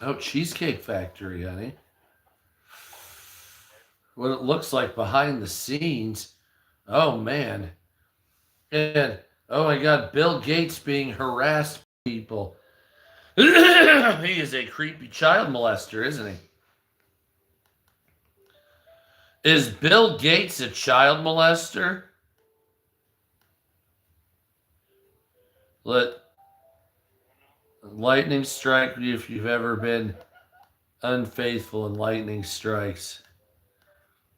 Oh, Cheesecake Factory, honey. What it looks like behind the scenes. Oh, man. And, oh my God, Bill Gates being harassed by people. He is a creepy child molester, isn't he? Is Bill Gates a child molester? Let lightning strike you if you've ever been unfaithful and lightning strikes.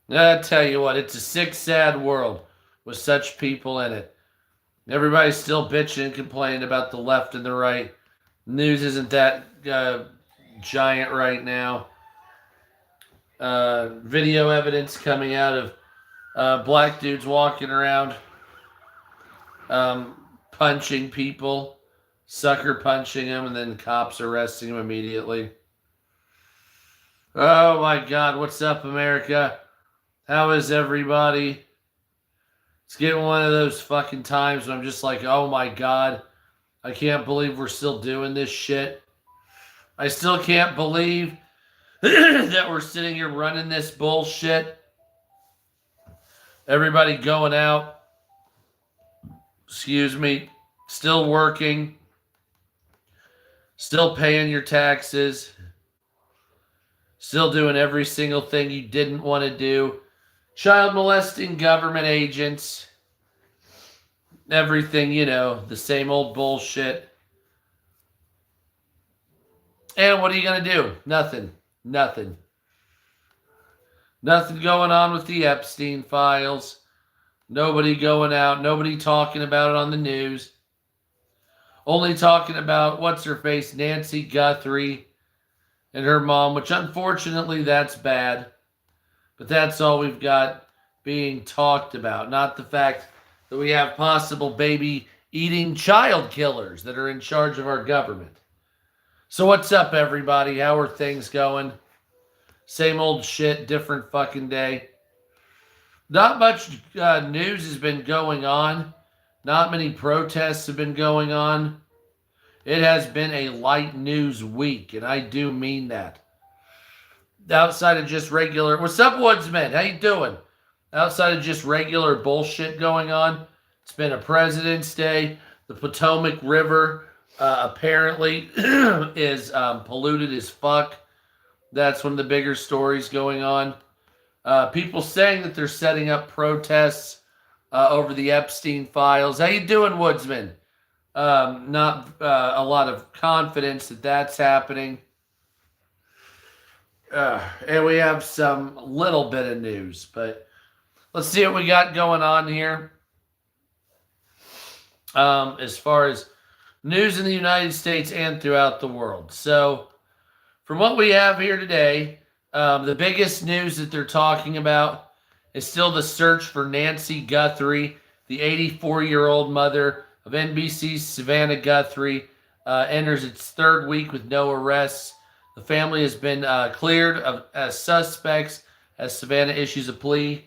I tell you what, it's a sick, sad world with such people in it. Everybody's still bitching and complaining about the left and the right. News isn't that giant right now. Video evidence coming out of black dudes walking around punching people, sucker punching them, and then cops arresting them immediately. Oh my God, what's up, America? How is everybody? It's getting one of those fucking times when I'm just like, oh my God, I can't believe we're still doing this shit. I still can't believe that we're sitting here running this bullshit. Everybody going out, excuse me, still working, still paying your taxes, still doing every single thing you didn't want to do. Child molesting government agents, everything, the same old bullshit. And what are you going to do? Nothing. Nothing going on with the Epstein files. Nobody going out. Nobody talking about it on the news. Only talking about what's her face, Nancy Guthrie and her mom, which unfortunately that's bad. But that's all we've got being talked about. Not the fact that we have possible baby eating child killers that are in charge of our government. So what's up, everybody? How are things going? Same old shit, different fucking day. Not much news has been going on. Not many protests have been going on. It has been a light news week, and I do mean that. Outside of just regular... What's up, Woodsman? How you doing? Outside of just regular bullshit going on, it's been a President's Day. The Potomac River apparently is polluted as fuck. That's one of the bigger stories going on. People saying that they're setting up protests over the Epstein files. How you doing, Woodsman? Not a lot of confidence that that's happening. And we have some little bit of news, but let's see what we got going on here. As far as news in the United States and throughout the world. So, from what we have here today, the biggest news that they're talking about is still the search for Nancy Guthrie, the 84-year-old mother of NBC's Savannah Guthrie, enters its third week with no arrests. The family has been cleared as suspects as Savannah issues a plea.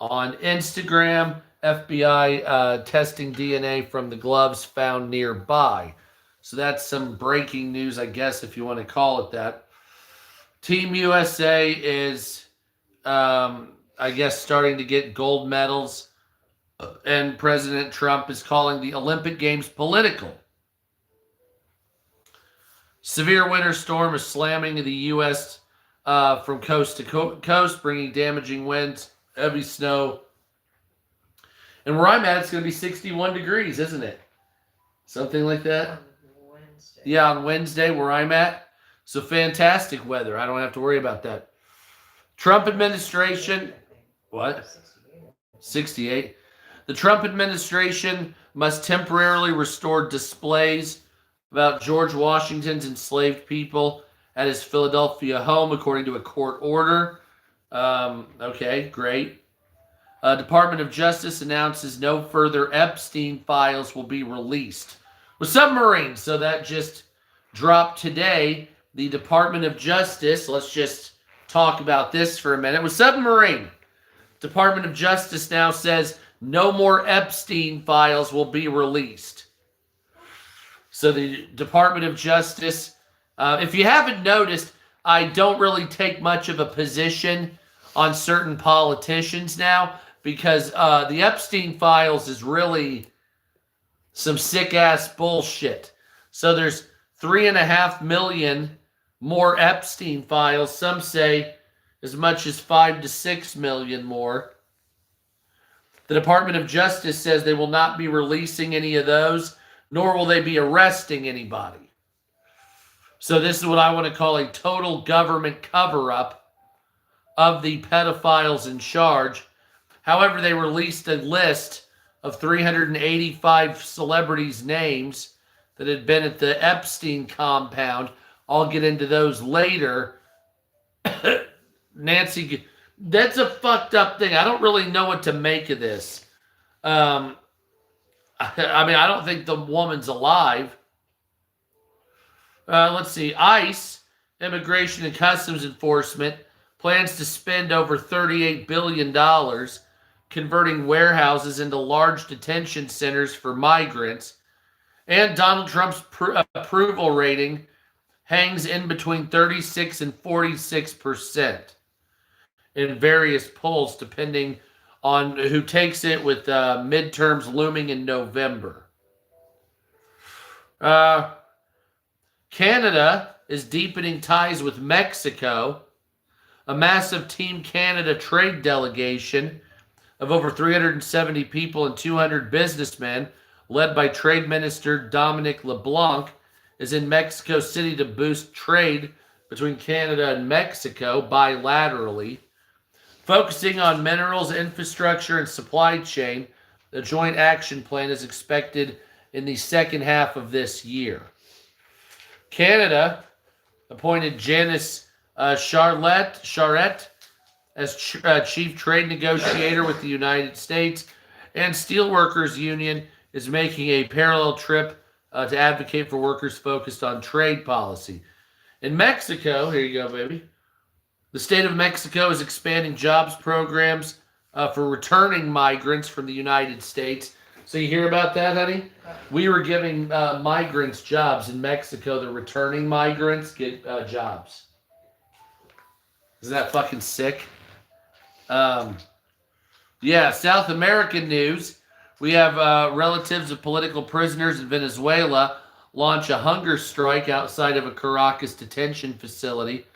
On Instagram, FBI testing DNA from the gloves found nearby. So that's some breaking news, I guess, if you want to call it that. Team USA is, I guess, starting to get gold medals. And President Trump is calling the Olympic Games political. Severe winter storm is slamming the U.S. From coast to coast, bringing damaging winds, heavy snow. And where I'm at, it's going to be 61 degrees, isn't it? Something like that. Wednesday. Yeah, on Wednesday, where I'm at. So fantastic weather. I don't have to worry about that. Trump administration. What? 68. The Trump administration must temporarily restore displays about George Washington's enslaved people at his Philadelphia home, according to a court order. Okay, great. Department of Justice announces no further Epstein files will be released. With submarines, so that just dropped today. The Department of Justice, let's just talk about this for a minute. With submarine, Department of Justice now says no more Epstein files will be released. So the Department of Justice If you haven't noticed, I don't really take much of a position on certain politicians now because the Epstein files is really some sick ass bullshit. So there's 3.5 million more Epstein files. Some say as much as 5 to 6 million more. The Department of Justice says they will not be releasing any of those, nor will they be arresting anybody. So this is what I want to call a total government cover-up of the pedophiles in charge. However, they released a list of 385 celebrities' names that had been at the Epstein compound. I'll get into those later. Nancy, that's a fucked up thing. I don't really know what to make of this. I mean, I don't think the woman's alive. Let's see. ICE, Immigration and Customs Enforcement, plans to spend over $38 billion converting warehouses into large detention centers for migrants. And Donald Trump's approval rating hangs in between 36 and 46% in various polls, depending on who takes it, with midterms looming in November. Canada is deepening ties with Mexico. A massive Team Canada trade delegation of over 370 people and 200 businessmen, led by Trade Minister Dominic LeBlanc, is in Mexico City to boost trade between Canada and Mexico bilaterally. Focusing on minerals, infrastructure, and supply chain, the joint action plan is expected in the second half of this year. Canada appointed Janice Charette as chief trade negotiator with the United States, and Steelworkers Union is making a parallel trip to advocate for workers focused on trade policy. In Mexico, here you go, baby. The state of Mexico is expanding jobs programs for returning migrants from the United States. So you hear about that, honey? We were giving migrants jobs in Mexico. The returning migrants get jobs. Isn't that fucking sick? Yeah, South American news. We have relatives of political prisoners in Venezuela launch a hunger strike outside of a Caracas detention facility,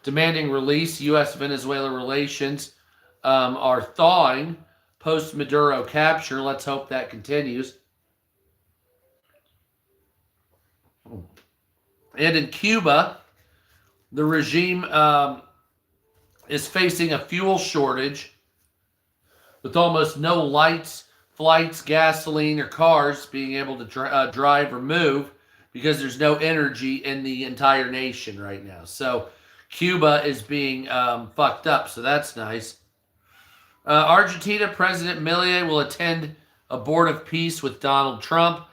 demanding release. U.S.-Venezuela relations are thawing post-Maduro capture. Let's hope that continues. And in Cuba, the regime is facing a fuel shortage with almost no lights, flights, gasoline, or cars being able to drive or move because there's no energy in the entire nation right now. So Cuba is being fucked up, so that's nice. Argentina President Milei will attend a board of peace with Donald Trump,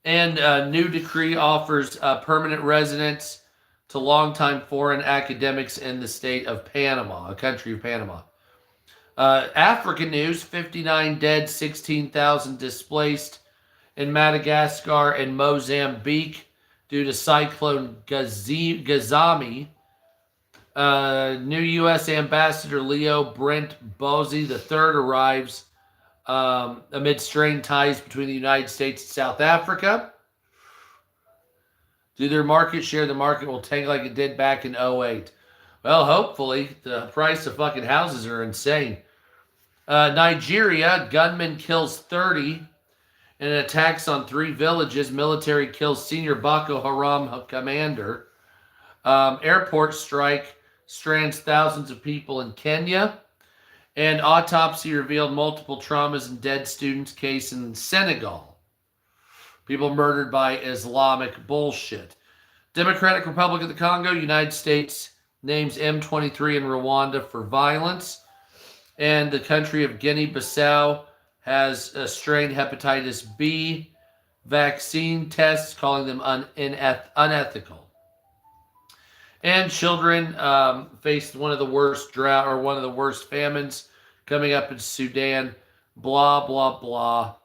and a new decree offers permanent residence to longtime foreign academics in the state of Panama, a country of Panama. African news, 59 dead, 16,000 displaced in Madagascar and Mozambique due to Cyclone Gazami. New U.S. Ambassador Leo Brent Bozzi III arrives amid strained ties between the United States and South Africa. Do their market share? The market will tank like it did back in 2008. Well, hopefully. The price of fucking houses are insane. Nigeria, gunman kills 30 in attacks on 3 villages. Military kills senior Boko Haram commander. Airport strike strands thousands of people in Kenya. And autopsy revealed multiple traumas in dead students case in Senegal. People murdered by Islamic bullshit. Democratic Republic of the Congo, United States names M23 in Rwanda for violence. And the country of Guinea-Bissau has strained hepatitis B vaccine tests, calling them unethical. And children faced one of the worst drought or one of the worst famines coming up in Sudan. Blah, blah, blah.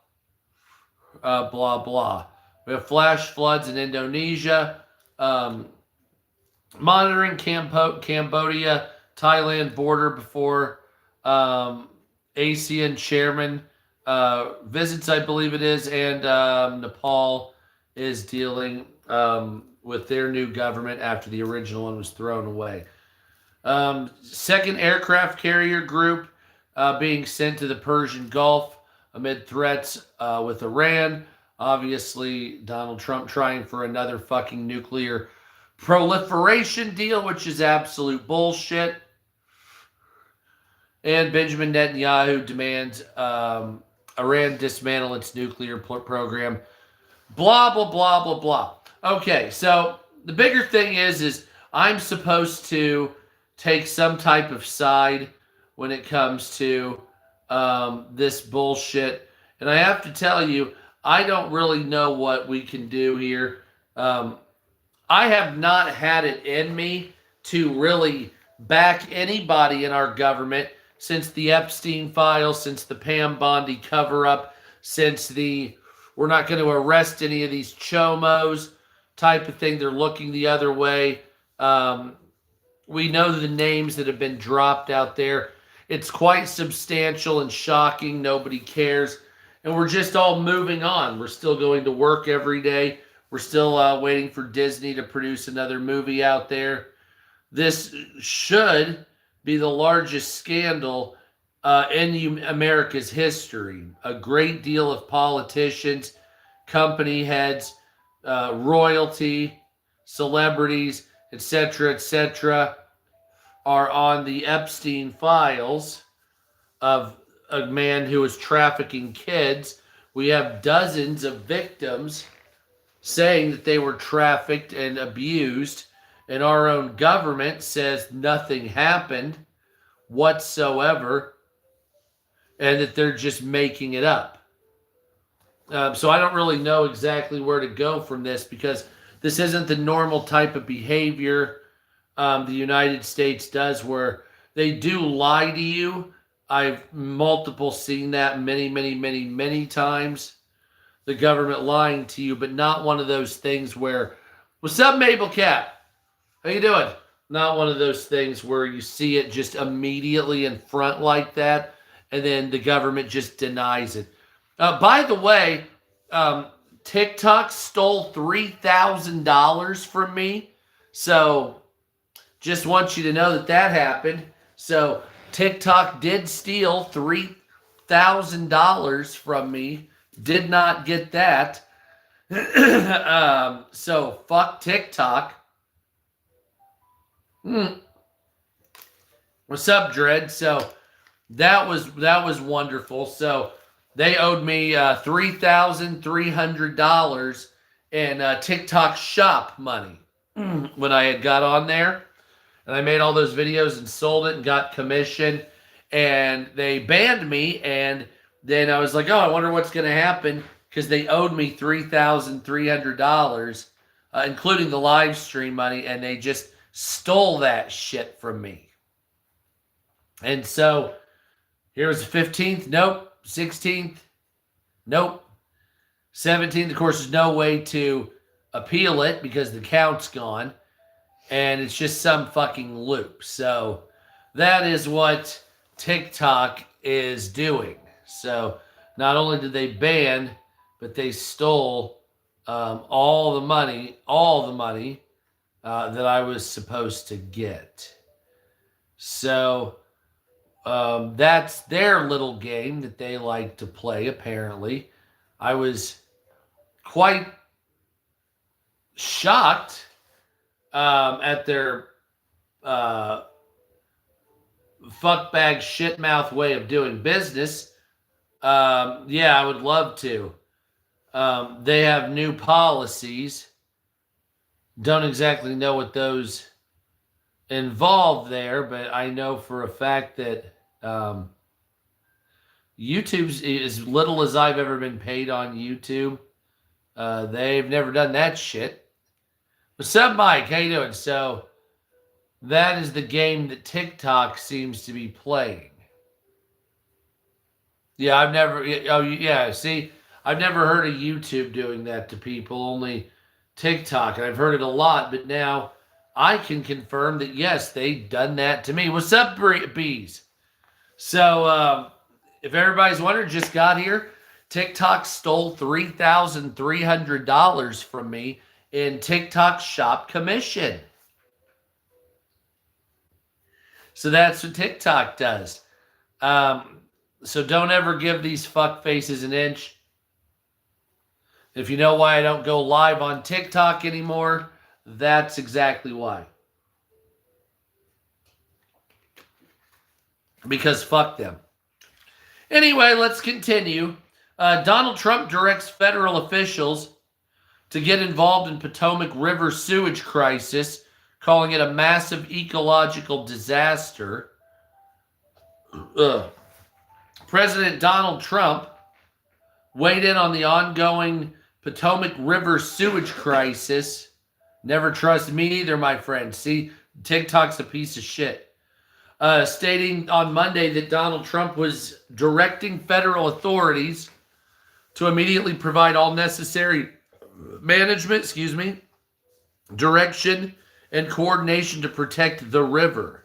Blah, blah. We have flash floods in Indonesia. monitoring Cambodia, Thailand border before ASEAN chairman visits, I believe it is, and Nepal is dealing with their new government after the original one was thrown away. Second aircraft carrier group being sent to the Persian Gulf amid threats with Iran. Obviously, Donald Trump trying for another fucking nuclear proliferation deal, which is absolute bullshit. And Benjamin Netanyahu demands Iran dismantle its nuclear program. Blah, blah, blah, blah, blah. Okay, so the bigger thing is I'm supposed to take some type of side when it comes to this bullshit. And I have to tell you, I don't really know what we can do here. I have not had it in me to really back anybody in our government since the Epstein files, since the Pam Bondi cover-up, since the we're not going to arrest any of these chomos type of thing. They're looking the other way. We know the names that have been dropped out there. It's quite substantial and shocking. Nobody cares. And we're just all moving on. We're still going to work every day. We're still waiting for Disney to produce another movie out there. This should be the largest scandal in America's history. A great deal of politicians, company heads, royalty, celebrities, etc., are on the Epstein files of a man who was trafficking kids. We have dozens of victims saying that they were trafficked and abused, and our own government says nothing happened whatsoever and that they're just making it up. So I don't really know exactly where to go from this, because this isn't the normal type of behavior the United States does, where they do lie to you. I've seen that many times. The government lying to you, but not one of those things where, what's up, Mabel Cat? How you doing? Not one of those things where you see it just immediately in front like that, and then the government just denies it. By the way, TikTok stole $3,000 from me. So just want you to know that happened. So TikTok did steal $3,000 from me. Did not get that. So fuck TikTok. What's up, Dread? So that was wonderful. So they owed me $3,300 in TikTok shop money when I had got on there. And I made all those videos and sold it and got commission. And they banned me. And then I was like, oh, I wonder what's going to happen, because they owed me $3,300, including the live stream money. And they just stole that shit from me. And so here was the 15th. Nope. 16th. Nope. 17th. Of course, there's no way to appeal it because the count's gone. And it's just some fucking loop. So that is what TikTok is doing. So not only did they ban, but they stole all the money that I was supposed to get. So that's their little game that they like to play, apparently. I was quite shocked at their fuckbag shitmouth way of doing business. Yeah, I would love to. They have new policies. Don't exactly know what those involved there, but I know for a fact that YouTube's, as little as I've ever been paid on YouTube, they've never done that shit. What's up, Mike? How you doing? So that is the game that TikTok seems to be playing. Yeah, I've never heard of YouTube doing that to people, only TikTok. And I've heard it a lot, but now I can confirm that, yes, they done that to me. What's up, bees? So, if everybody's wondering, just got here. TikTok stole $3,300 from me in TikTok shop commission. So that's what TikTok does. So don't ever give these fuck faces an inch. If you know why I don't go live on TikTok anymore, that's exactly why. Because fuck them. Anyway, let's continue. Donald Trump directs federal officials to get involved in Potomac River sewage crisis, calling it a massive ecological disaster. President Donald Trump weighed in on the ongoing Potomac River sewage crisis. Never trust me either, my friend. See, TikTok's a piece of shit. Stating on Monday that Donald Trump was directing federal authorities to immediately provide all necessary management, direction, and coordination to protect the river.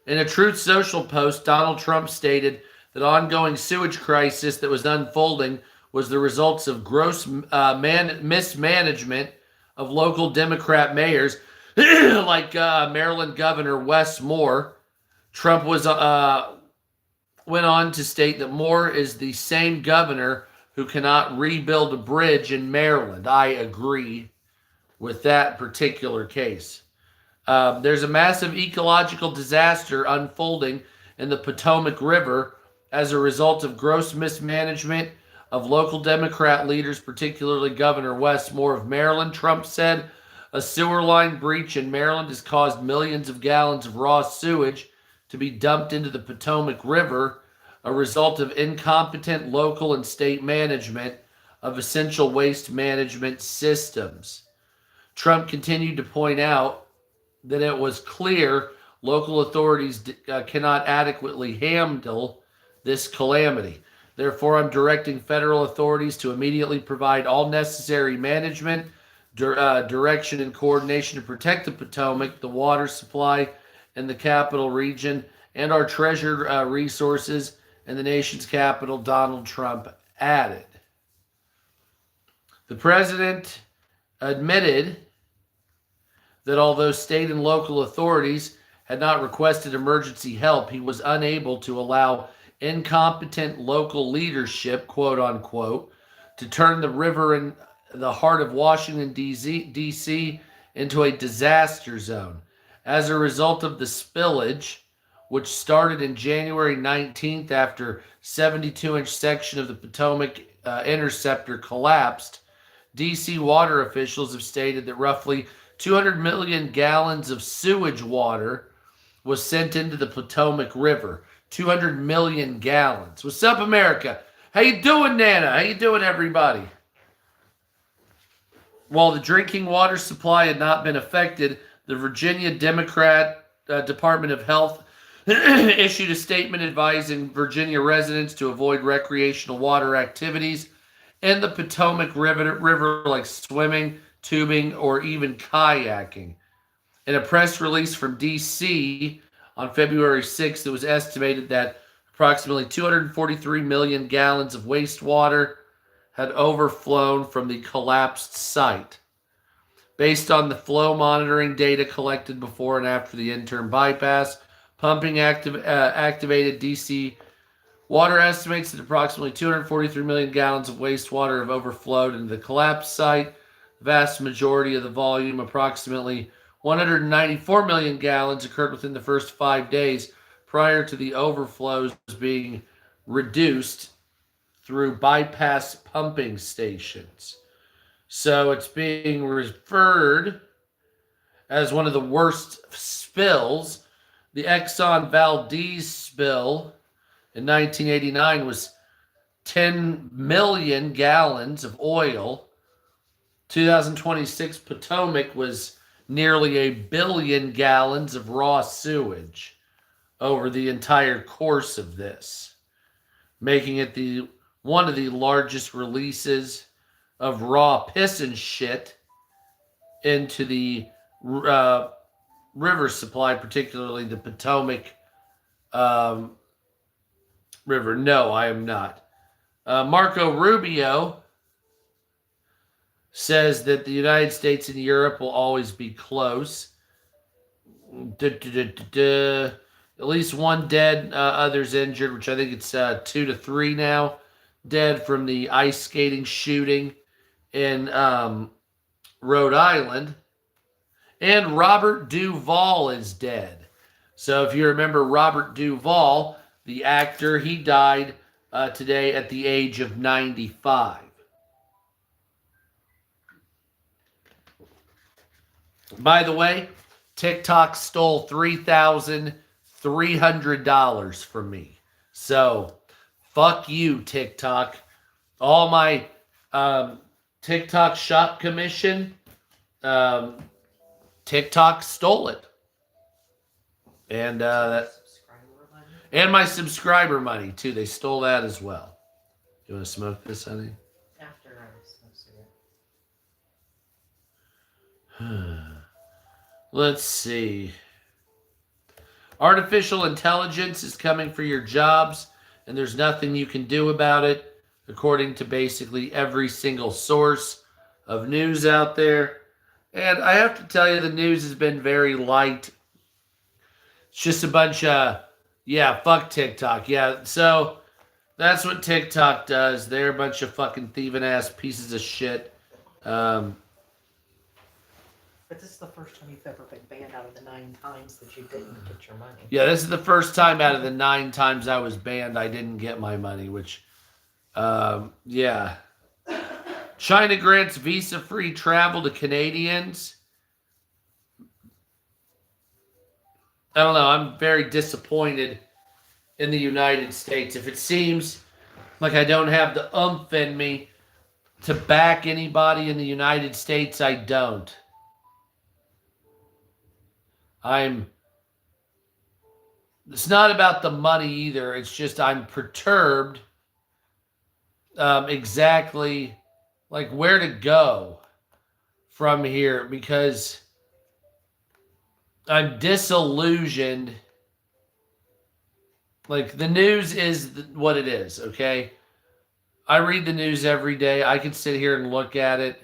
In a Truth Social post, Donald Trump stated that ongoing sewage crisis that was unfolding was the results of gross mismanagement of local Democrat mayors like Maryland Governor Wes Moore. Trump went on to state that Moore is the same governor who cannot rebuild a bridge in Maryland. I agree with that particular case. There's a massive ecological disaster unfolding in the Potomac River as a result of gross mismanagement of local Democrat leaders, particularly Governor Wes Moore of Maryland. Trump said a sewer line breach in Maryland has caused millions of gallons of raw sewage to be dumped into the Potomac River, a result of incompetent local and state management of essential waste management systems. Trump continued to point out that it was clear local authorities cannot adequately handle this calamity. Therefore, I'm directing federal authorities to immediately provide all necessary management, direction, and coordination to protect the Potomac, the water supply, in the capital region, and our treasured resources in the nation's capital, Donald Trump added. The president admitted that although state and local authorities had not requested emergency help, he was unable to allow incompetent local leadership, quote unquote, to turn the river in the heart of Washington, D.C. into a disaster zone. As a result of the spillage, which started in January 19th after 72-inch section of the Potomac interceptor collapsed, D.C. water officials have stated that roughly 200 million gallons of sewage water was sent into the Potomac River. 200 million gallons. What's up, America? How you doing, Nana? How you doing, everybody? While the drinking water supply had not been affected, the Virginia Democrat Department of Health issued a statement advising Virginia residents to avoid recreational water activities in the Potomac River like swimming, tubing, or even kayaking. In a press release from D.C. on February 6th, it was estimated that approximately 243 million gallons of wastewater had overflown from the collapsed site. Based on the flow monitoring data collected before and after the interim bypass, pumping activated DC water estimates that approximately 243 million gallons of wastewater have overflowed into the collapsed site. The vast majority of the volume, approximately 194 million gallons, occurred within the first 5 days prior to the overflows being reduced through bypass pumping stations. So it's being referred as one of the worst spills. The Exxon Valdez spill in 1989 was 10 million gallons of oil. 2026 Potomac was nearly 1 billion gallons of raw sewage over the entire course of this, making it one of the largest releases of raw piss and shit into the river supply, particularly the Potomac um, River. No, I am not. Marco Rubio says that the United States and Europe will always be close. At least one dead, others injured, which I think it's 2 to 3 now dead from the ice skating shooting in Rhode Island. And Robert Duvall is dead. So if you remember Robert Duvall, the actor, he died today at the age of 95. By the way, TikTok stole $3,300 from me. So, fuck you, TikTok. All my TikTok shop commission, TikTok stole it. And and my subscriber money, too. They stole that as well. You want to smoke this, honey? After I smoke cigarette. Let's see. Artificial intelligence is coming for your jobs, and there's nothing you can do about it, according to basically every single source of news out there. And I have to tell you, the news has been very light. It's just a bunch of, yeah, fuck TikTok. Yeah, so that's what TikTok does. They're a bunch of fucking thieving ass pieces of shit. But this is the first time you've ever been banned out of the 9 times that you didn't get your money. Yeah, this is the first time out of the 9 times I was banned I didn't get my money, which, yeah. China grants visa-free travel to Canadians. I don't know, I'm very disappointed in the United States. If it seems like I don't have the oomph in me to back anybody in the United States, I don't. It's not about the money either. It's just I'm perturbed exactly like where to go from here, because I'm disillusioned. Like, the news is what it is, okay? I read the news every day. I can sit here and look at it.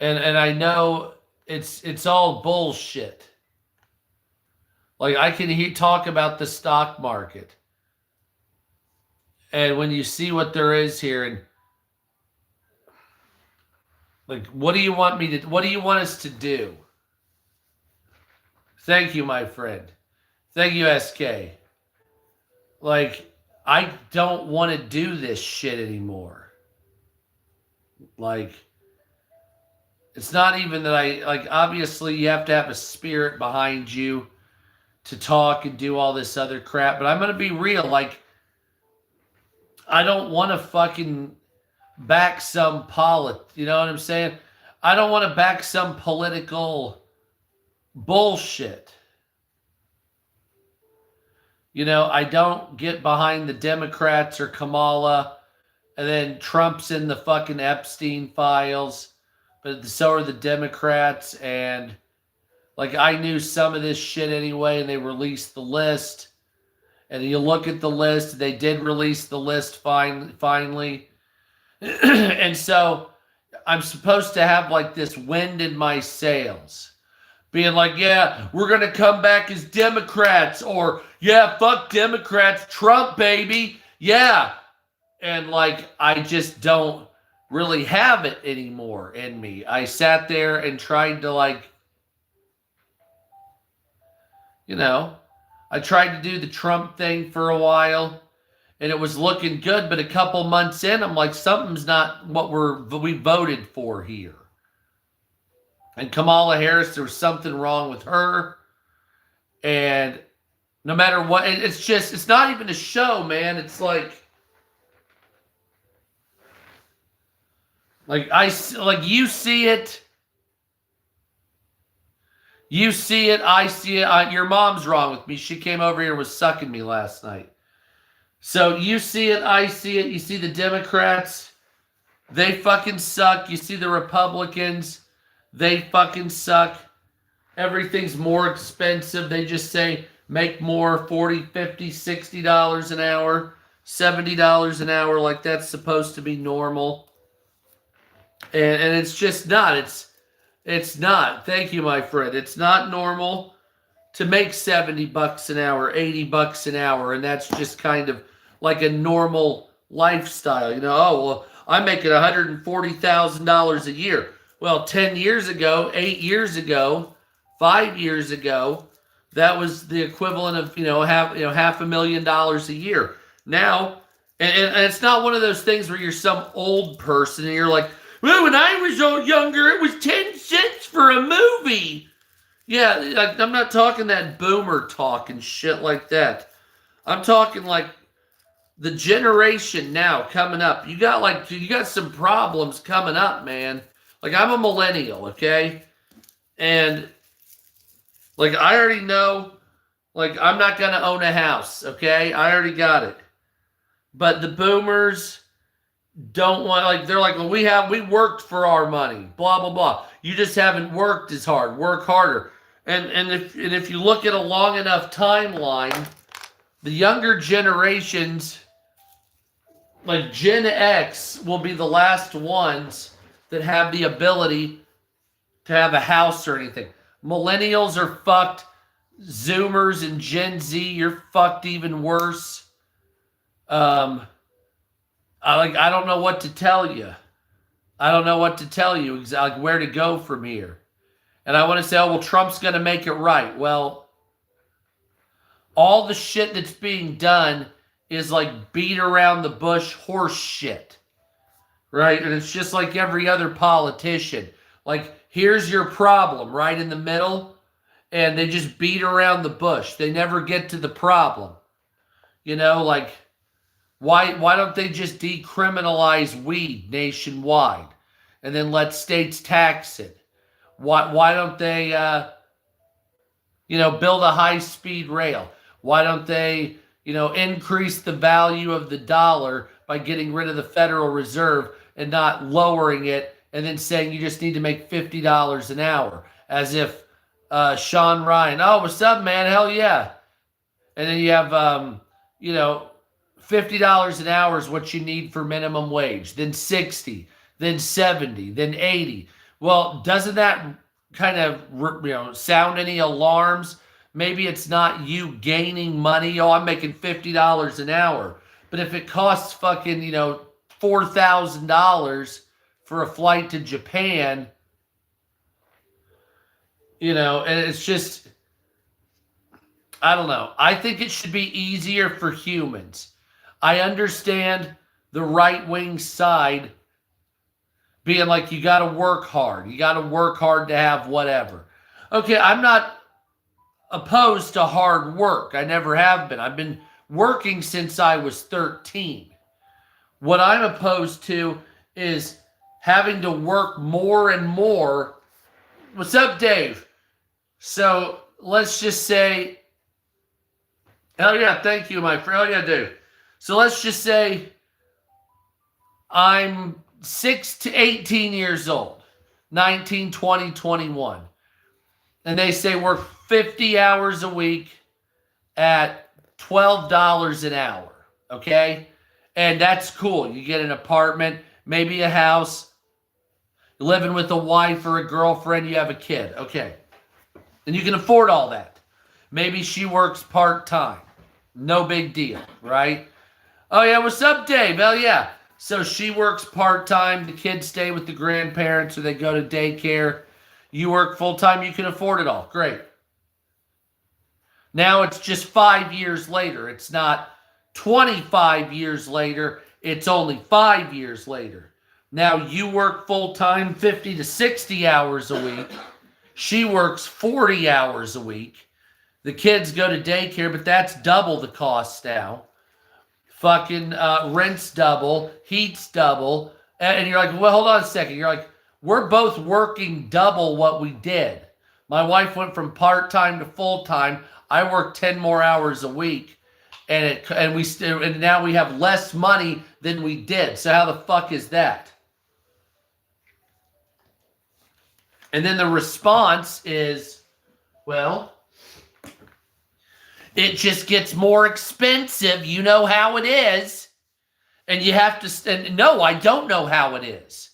And I know it's all bullshit. Like, I can talk about the stock market. And when you see what there is here, and like, what do you want us to do? Thank you, my friend. Thank you, SK. Like, I don't want to do this shit anymore. Like, it's not even that obviously you have to have a spirit behind you to talk and do all this other crap, but I'm going to be real. Like, I don't want to fucking back some you know what I'm saying? I don't want to back some political bullshit. You know, I don't get behind the Democrats or Kamala, and then Trump's in the fucking Epstein files, but so are the Democrats, and like, I knew some of this shit anyway, and they released the list. And you look at the list, they did release the list finally. And so I'm supposed to have like this wind in my sails. Being like, yeah, we're going to come back as Democrats. Or, yeah, fuck Democrats, Trump, baby. Yeah. And like, I just don't really have it anymore in me. I sat there and tried to like, you know, I tried to do the Trump thing for a while, and it was looking good, but a couple months in, I'm like, something's not what we voted for here. And Kamala Harris, there was something wrong with her, and no matter what, it's not even a show, man. It's like you see it. You see it, I see it. Your mom's wrong with me. She came over here and was sucking me last night. So you see it, I see it. You see the Democrats, they fucking suck. You see the Republicans, they fucking suck. Everything's more expensive. They just say make more, 40, 50, $60 an hour, $70 an hour, like that's supposed to be normal. And it's just not. It's not. Thank you, my friend. It's not normal to make 70 bucks an hour, 80 bucks an hour, and that's just kind of like a normal lifestyle. Oh, well, I'm making $140,000 a year. Well, 10 years ago, 8 years ago, 5 years ago, that was the equivalent of, half $500,000 a year. Now, and it's not one of those things where you're some old person and you're like, well, when I was younger, it was 10 cents for a movie. Yeah, I'm not talking that boomer talk and shit like that. I'm talking like the generation now coming up. You got some problems coming up, man. Like, I'm a millennial, okay? And like, I already know, like, I'm not going to own a house, okay? I already got it. But the boomers don't want, like, they're like, well, we worked for our money, blah, blah, blah. You just haven't worked as hard. Work harder. And if you look at a long enough timeline, the younger generations, like Gen X, will be the last ones that have the ability to have a house or anything. Millennials are fucked. Zoomers and Gen Z, you're fucked even worse. I don't know what to tell you. I don't know what to tell you exactly where to go from here. And I want to say, oh, well, Trump's going to make it right. Well, all the shit that's being done is like beat around the bush horse shit. Right? And it's just like every other politician. Like, here's your problem right in the middle. And they just beat around the bush. They never get to the problem. Like, why don't they just decriminalize weed nationwide and then let states tax it? Why don't they, build a high-speed rail? Why don't they, increase the value of the dollar by getting rid of the Federal Reserve and not lowering it and then saying you just need to make $50 an hour? As if Sean Ryan, oh, what's up, man? Hell yeah. And then you have, $50 an hour is what you need for minimum wage, then 60, then 70, then 80. Well, doesn't that kind of, sound any alarms? Maybe it's not you gaining money. Oh, I'm making $50 an hour. But if it costs fucking, $4,000 for a flight to Japan, and it's just, I don't know. I think it should be easier for humans. I understand the right-wing side being like, you got to work hard. You got to work hard to have whatever. Okay, I'm not opposed to hard work. I never have been. I've been working since I was 13. What I'm opposed to is having to work more and more. What's up, Dave? So let's just say, hell yeah, thank you, my friend. Hell yeah, Dave. So let's just say I'm 6 to 18 years old, 19, 20, 21. And they say work 50 hours a week at $12 an hour, okay? And that's cool. You get an apartment, maybe a house, you're living with a wife or a girlfriend, you have a kid, okay. And you can afford all that. Maybe she works part-time. No big deal, right? Oh, yeah, what's up, Dave? Hell, yeah. So she works part-time. The kids stay with the grandparents or they go to daycare. You work full-time. You can afford it all. Great. Now it's just 5 years later. It's not 25 years later. It's only 5 years later. Now you work full-time 50 to 60 hours a week. She works 40 hours a week. The kids go to daycare, but that's double the cost now. Fucking rent's double, heat's double. And you're like, well, hold on a second. You're like, we're both working double what we did. My wife went from part-time to full-time. I worked 10 more hours a week. And now we have less money than we did. So how the fuck is that? And then the response is, Well, it just gets more expensive. You know how it is. And you have to, and no, I don't know how it is.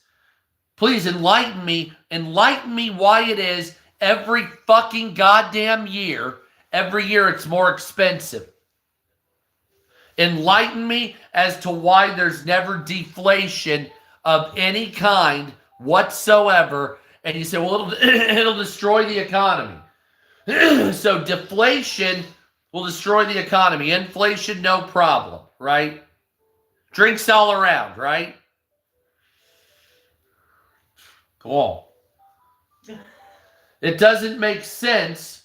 Please enlighten me. Enlighten me why it is every fucking goddamn year. Every year it's more expensive. Enlighten me as to why there's never deflation of any kind whatsoever. And you say, well, it'll destroy the economy. So deflation will destroy the economy. Inflation, no problem, right? Drinks all around, right? Come on. It doesn't make sense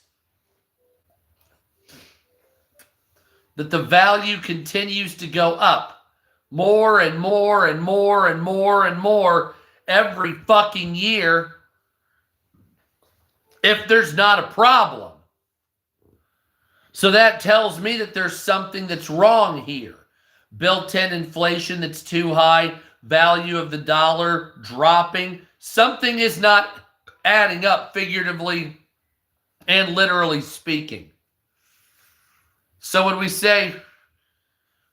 that the value continues to go up more and more and more and more and more every fucking year if there's not a problem. So that tells me that there's something that's wrong here. Built-in inflation that's too high, value of the dollar dropping. Something is not adding up figuratively and literally speaking. So when we say,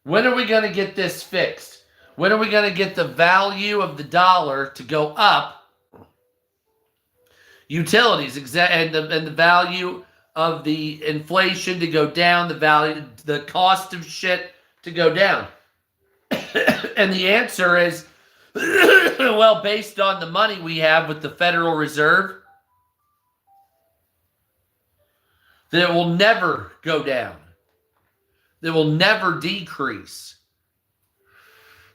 when are we going to get this fixed? When are we going to get the value of the dollar to go up? Utilities and the value of the inflation to go down, the cost of shit to go down. And the answer is, well, based on the money we have with the Federal Reserve, that it will never go down. That will never decrease.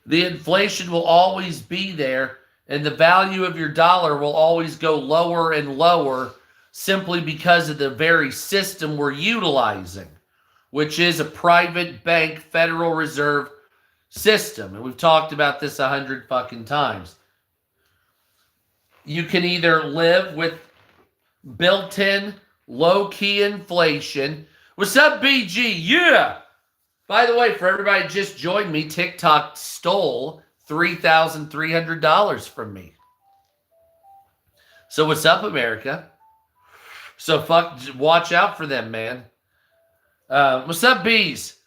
The inflation will always be there, and the value of your dollar will always go lower and lower simply because of the very system we're utilizing, which is a private bank Federal Reserve system. And we've talked about this 100 fucking times. You can either live with built-in low-key inflation. What's up, BG? Yeah! By the way, for everybody that just joined me, TikTok stole $3,300 from me. So what's up, America? So watch out for them, man. What's up, bees?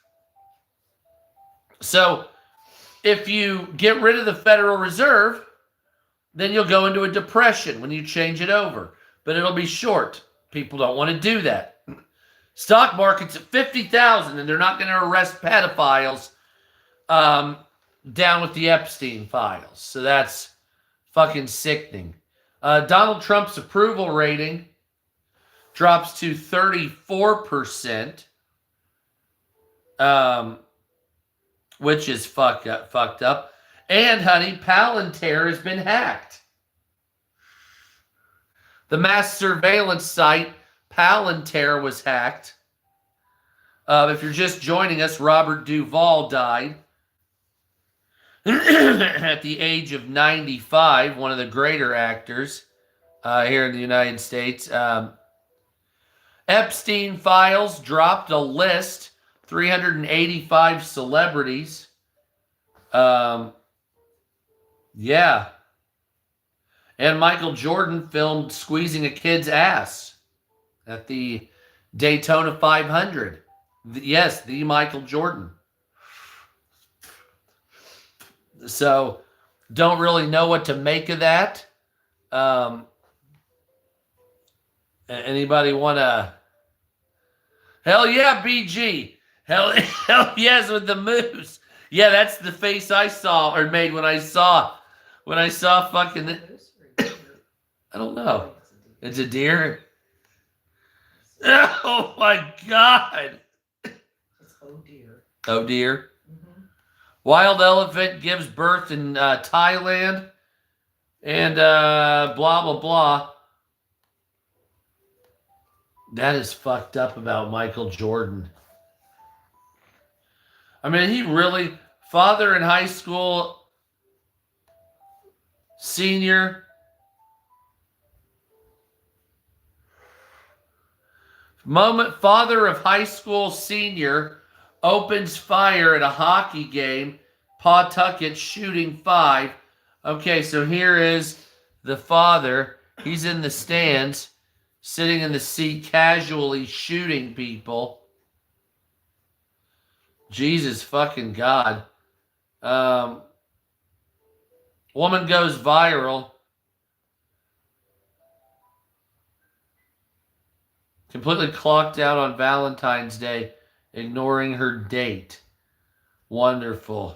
So if you get rid of the Federal Reserve, then you'll go into a depression when you change it over. But it'll be short. People don't want to do that. Stock market's at 50,000 and they're not going to arrest pedophiles down with the Epstein files. So that's fucking sickening. Donald Trump's approval rating drops to 34%, which is fucked up. And, honey, Palantir has been hacked. The mass surveillance site Palantir was hacked. If you're just joining us, Robert Duvall died at the age of 95, one of the greater actors here in the United States. Epstein files dropped a list, 385 celebrities. Yeah. And Michael Jordan filmed squeezing a kid's ass at the Daytona 500. Yes, the Michael Jordan. So, don't really know what to make of that. Anybody want to? Hell yeah, BG. Hell yes with the moose. Yeah, that's the face I saw or made when I saw fucking. I don't know. It's a deer. Oh my God. It's oh dear. Oh dear. Mm-hmm. Wild elephant gives birth in Thailand, and blah blah blah. That is fucked up about Michael Jordan. I mean, he really, father in high school, senior. Father of high school senior opens fire at a hockey game. Pawtucket shooting 5. Okay, so here is the father. He's in the stands. sitting in the seat casually shooting people. Jesus fucking God. Woman goes viral. Completely clocked out on Valentine's Day, ignoring her date. Wonderful.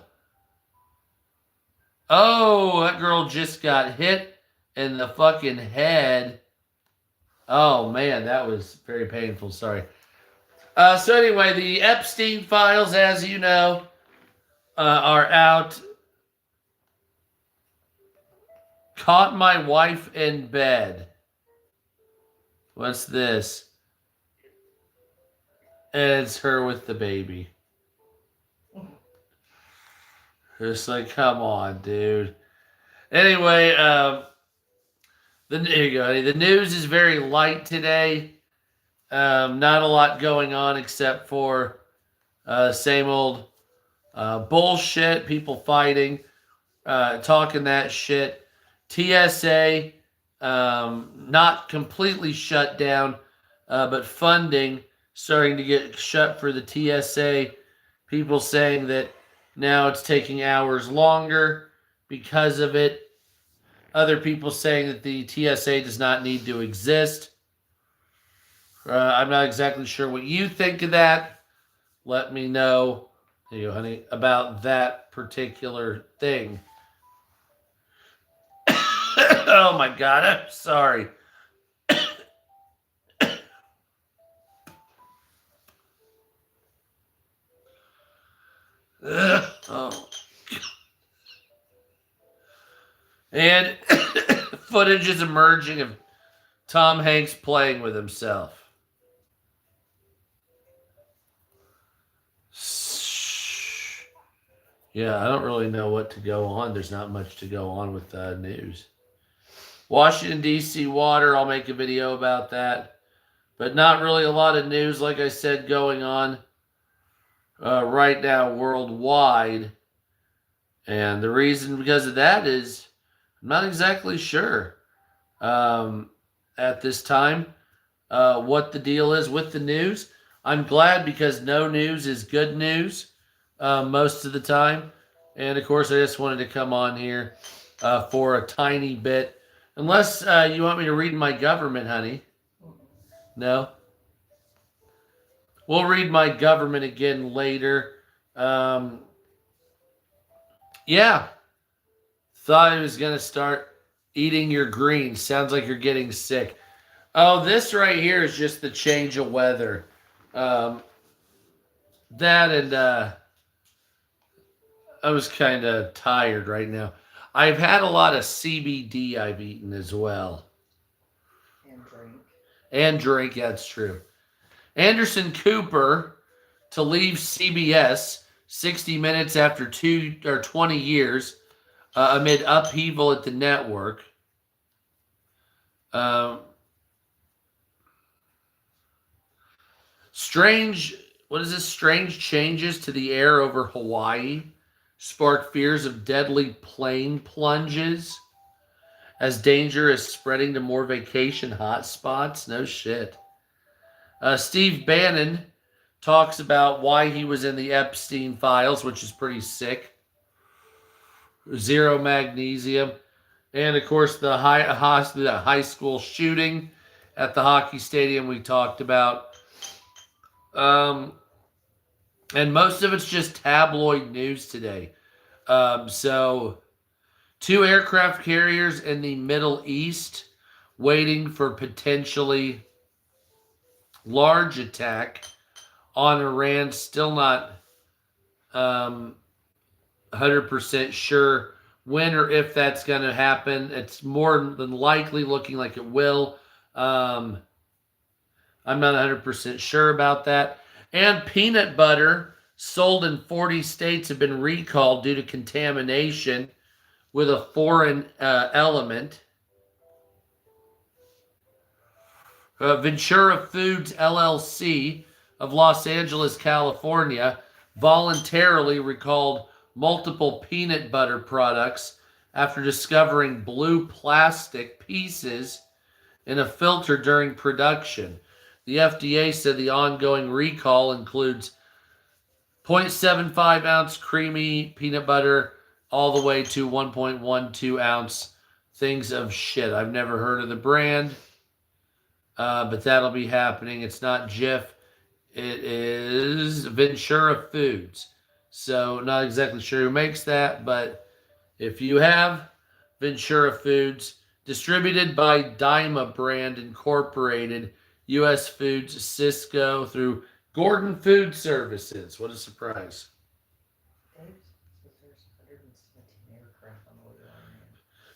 Oh, that girl just got hit in the fucking head. Oh, man, that was very painful. Sorry. So anyway, the Epstein files, as you know, are out. Caught my wife in bed. What's this? And it's her with the baby. It's like, come on, dude. Anyway, there you go. The news is very light today. Not a lot going on except for same old bullshit. People fighting, talking that shit. TSA not completely shut down, but funding starting to get shut for the TSA. People saying that now it's taking hours longer because of it. Other people saying that the TSA does not need to exist. I'm not exactly sure what you think of that. Let me know, honey, about that particular thing. Oh my God, I'm sorry. Oh. And footage is emerging of Tom Hanks playing with himself. Yeah, I don't really know what to go on. There's not much to go on with news. Washington, D.C. water, I'll make a video about that. But not really a lot of news, like I said, going on right now worldwide. And the reason because of that is I'm not exactly sure at this time what the deal is with the news. I'm glad because no news is good news most of the time. And of course, I just wanted to come on here for a tiny bit. Unless you want me to read my government, honey. No? We'll read my government again later. Yeah. Thought I was going to start eating your greens. Sounds like you're getting sick. Oh, this right here is just the change of weather. That and I was kind of tired right now. I've had a lot of CBD I've eaten as well. And drink, that's true. Anderson Cooper to leave CBS 60 Minutes after 20 years amid upheaval at the network. Strange changes to the air over Hawaii spark fears of deadly plane plunges as danger is spreading to more vacation hotspots. No shit. Steve Bannon talks about why he was in the Epstein files, which is pretty sick. Zero magnesium. And, of course, the high school shooting at the hockey stadium we talked about. And most of it's just tabloid news today. So, 2 aircraft carriers in the Middle East waiting for potentially large attack on Iran. Still not 100% sure when or if that's going to happen. It's more than likely looking like it will. I'm not 100% sure about that. And peanut butter sold in 40 states have been recalled due to contamination with a foreign element. Ventura Foods LLC of Los Angeles, California, voluntarily recalled multiple peanut butter products after discovering blue plastic pieces in a filter during production. The FDA said the ongoing recall includes 0.75 ounce creamy peanut butter all the way to 1.12 ounce things of shit. I've never heard of the brand, but that'll be happening. It's not Jif. It is Ventura Foods. So not exactly sure who makes that, but if you have Ventura Foods, distributed by Dyma Brand Incorporated, U.S. Foods, Cisco, through Gordon Food Services. What a surprise.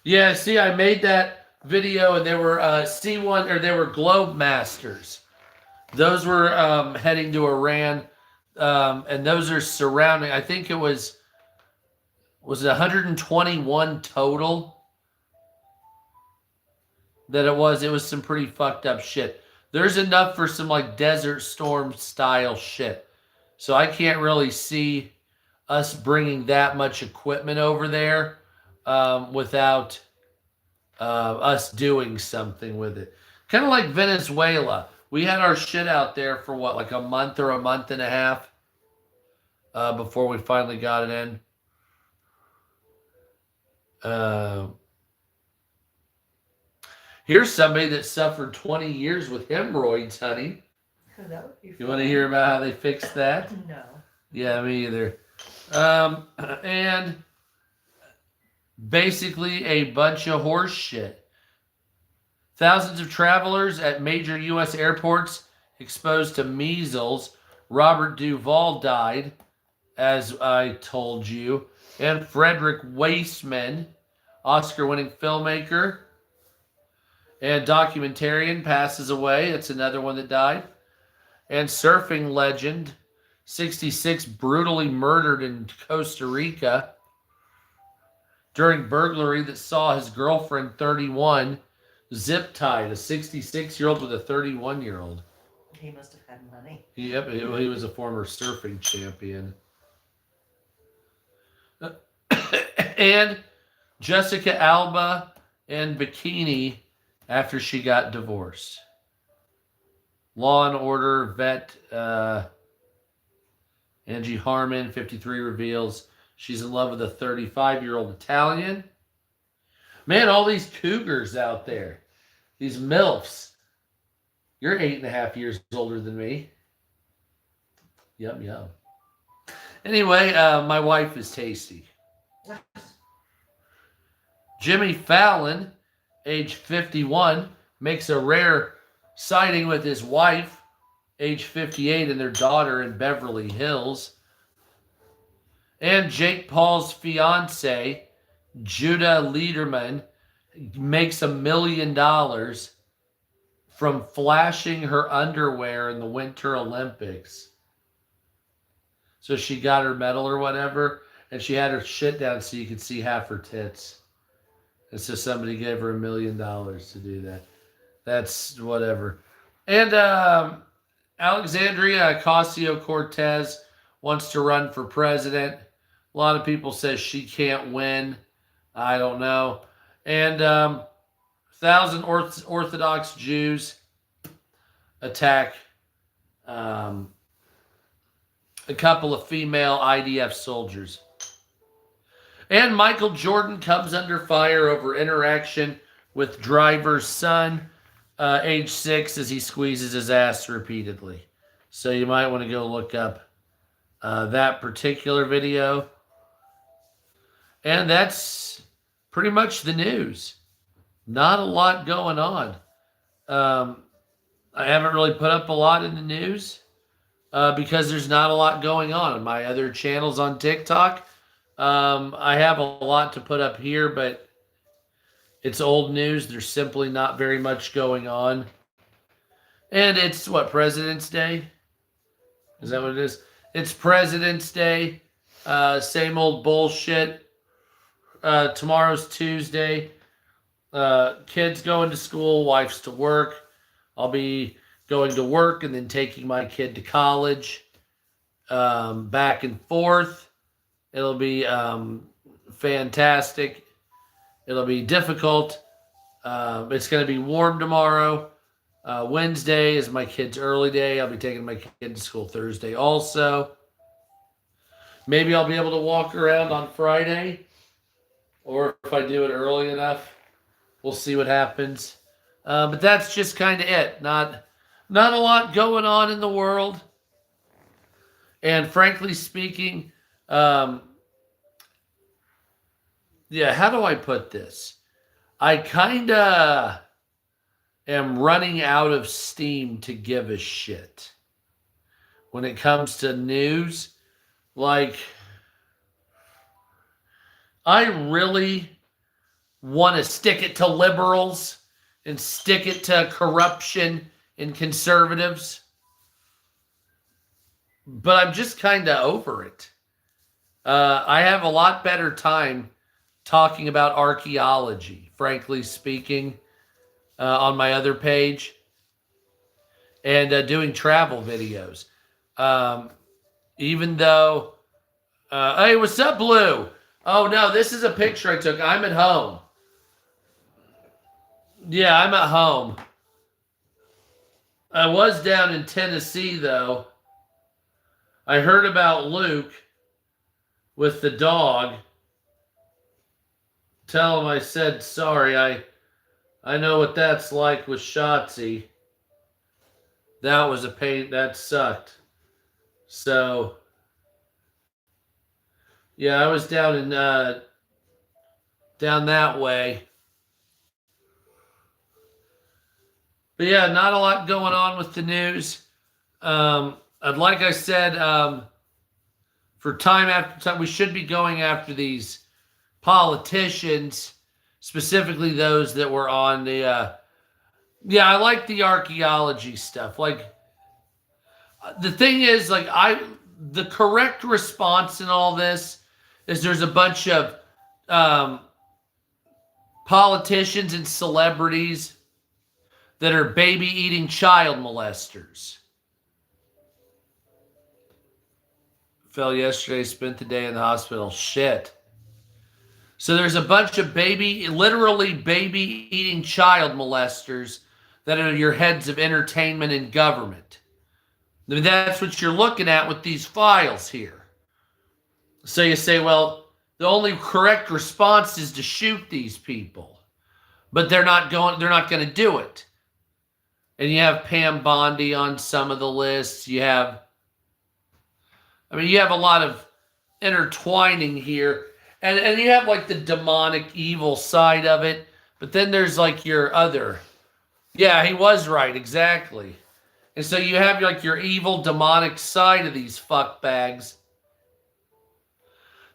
Yeah, see, I made that video and there were C1, or there were Globe Masters. Those were heading to Iran, and those are surrounding. I think it was it 121 total that it was. It was some pretty fucked up shit. There's enough for some like Desert Storm style shit. So I can't really see us bringing that much equipment over there without us doing something with it. Kind of like Venezuela. We had our shit out there for what, like a month or a month and a half before we finally got it in. Here's somebody that suffered 20 years with hemorrhoids, honey. That would be fun. You want to hear about how they fixed that? No. Yeah, me either. And basically a bunch of horse shit. Thousands of travelers at major U.S. airports exposed to measles. Robert Duvall died, as I told you. And Frederick Weissman, Oscar-winning filmmaker and documentarian, passes away. It's another one that died. And surfing legend, 66, brutally murdered in Costa Rica during burglary that saw his girlfriend, 31, zip-tied, a 66-year-old with a 31-year-old. He must have had money. Yep, he was a former surfing champion. And Jessica Alba in bikini after she got divorced. Law and Order vet Angie Harmon, 53, reveals she's in love with a 35-year-old Italian. Man, all these cougars out there. These MILFs. You're 8.5 years older than me. Yum, yum. Anyway, my wife is tasty. Jimmy Fallon, age 51, makes a rare sighting with his wife, age 58, and their daughter in Beverly Hills. And Jake Paul's fiance, Judah Lederman, makes $1 million from flashing her underwear in the Winter Olympics. So she got her medal or whatever, and she had her shit down so you could see half her tits. And so somebody gave her $1 million to do that. That's whatever. And Alexandria Ocasio-Cortez wants to run for president. A lot of people say she can't win. I don't know. And 1,000 Orthodox Jews attack a couple of female IDF soldiers. And Michael Jordan comes under fire over interaction with driver's son, age 6, as he squeezes his ass repeatedly. So you might want to go look up that particular video. And that's pretty much the news. Not a lot going on. I haven't really put up a lot in the news because there's not a lot going on. My other channels on TikTok, I have a lot to put up here, but it's old news. There's simply not very much going on. And it's what, President's Day? Is that what it is? It's President's Day. Same old bullshit. Tomorrow's Tuesday. Kids going to school, wife's to work. I'll be going to work and then taking my kid to college. Back and forth. It'll be fantastic. It'll be difficult. It's going to be warm tomorrow. Wednesday is my kid's early day. I'll be taking my kid to school Thursday also. Maybe I'll be able to walk around on Friday, or if I do it early enough, we'll see what happens. But that's just kind of it. Not a lot going on in the world. And frankly speaking, how do I put this? I kind of am running out of steam to give a shit when it comes to news. Like, I really want to stick it to liberals and stick it to corruption and conservatives. But I'm just kind of over it. I have a lot better time talking about archaeology, frankly speaking, on my other page, and doing travel videos. Even though, hey, what's up, Blue? Oh, no, this is a picture I took. I'm at home. Yeah, I'm at home. I was down in Tennessee, though. I heard about Luke with the dog. Tell him I said sorry. I know what that's like with Shotzi. That was a pain. That sucked. So, yeah, I was down in down that way. But yeah, not a lot going on with the news. Like I said, for time after time, we should be going after these politicians, specifically those that were on the. I like the archaeology stuff. Like, the thing is, like, the correct response in all this is there's a bunch of politicians and celebrities that are baby eating child molesters. Fell yesterday, spent the day in the hospital. Shit. So there's a bunch of literally baby eating child molesters that are your heads of entertainment and government. I mean, that's what you're looking at with these files here. So you say, well, the only correct response is to shoot these people, but they're not going to do it. And you have Pam Bondi on some of the lists. You have a lot of intertwining here. And you have like the demonic evil side of it. But then there's like your other. Yeah, he was right. Exactly. And so you have like your evil demonic side of these fuckbags.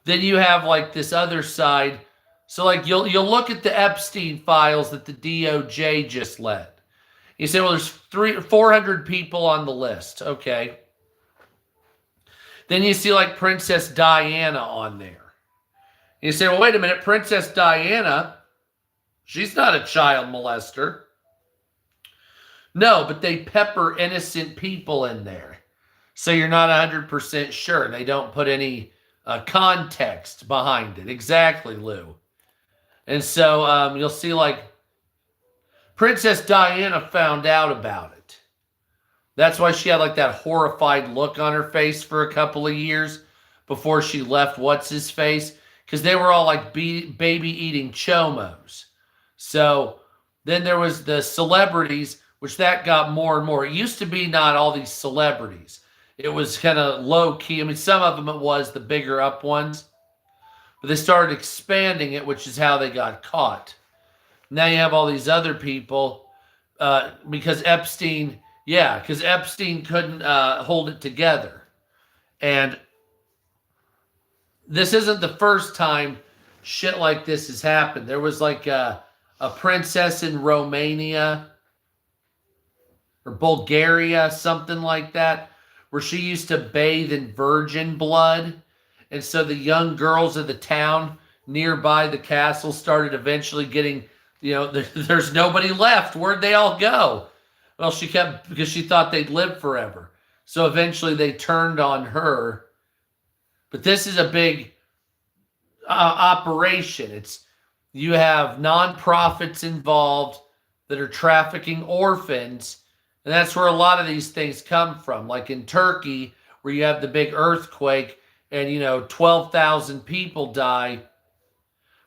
Then you have like this other side. So like you'll look at the Epstein files that the DOJ just let. You say, well, there's 400 people on the list. Okay. Then you see like Princess Diana on there. You say, well, wait a minute, Princess Diana, she's not a child molester. No, but they pepper innocent people in there. So you're not 100% sure. They don't put any context behind it. Exactly, Lou. And so you'll see like Princess Diana found out about it. That's why she had like that horrified look on her face for a couple of years before she left What's-His-Face. Because they were all like baby eating chomos. So then there was the celebrities, which that got more and more. It used to be not all these celebrities. It was kind of low key. I mean, some of them it was the bigger up ones. But they started expanding it, which is how they got caught. Now you have all these other people because Epstein couldn't hold it together. And this isn't the first time shit like this has happened. There was like a princess in Romania or Bulgaria, something like that, where she used to bathe in virgin blood. And so the young girls of the town nearby the castle started eventually getting, there's nobody left. Where'd they all go? Well, because she thought they'd live forever. So eventually they turned on her. But this is a big operation. You have nonprofits involved that are trafficking orphans. And that's where a lot of these things come from. Like in Turkey, where you have the big earthquake and, 12,000 people die.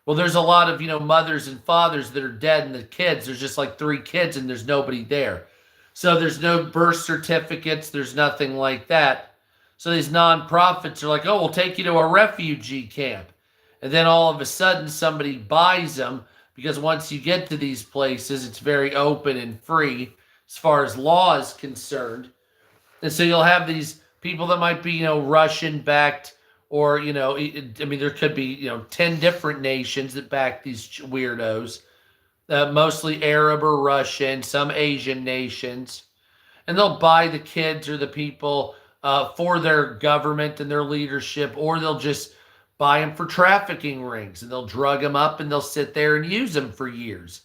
Well, there's a lot of, mothers and fathers that are dead and the kids. There's just like 3 kids and there's nobody there. So there's no birth certificates. There's nothing like that. So these nonprofits are like, oh, we'll take you to a refugee camp. And then all of a sudden somebody buys them because once you get to these places, it's very open and free as far as law is concerned. And so you'll have these people that might be, Russian backed or, there could be, 10 different nations that back these weirdos, mostly Arab or Russian, some Asian nations. And they'll buy the kids or the people for their government and their leadership, or they'll just buy them for trafficking rings and they'll drug them up and they'll sit there and use them for years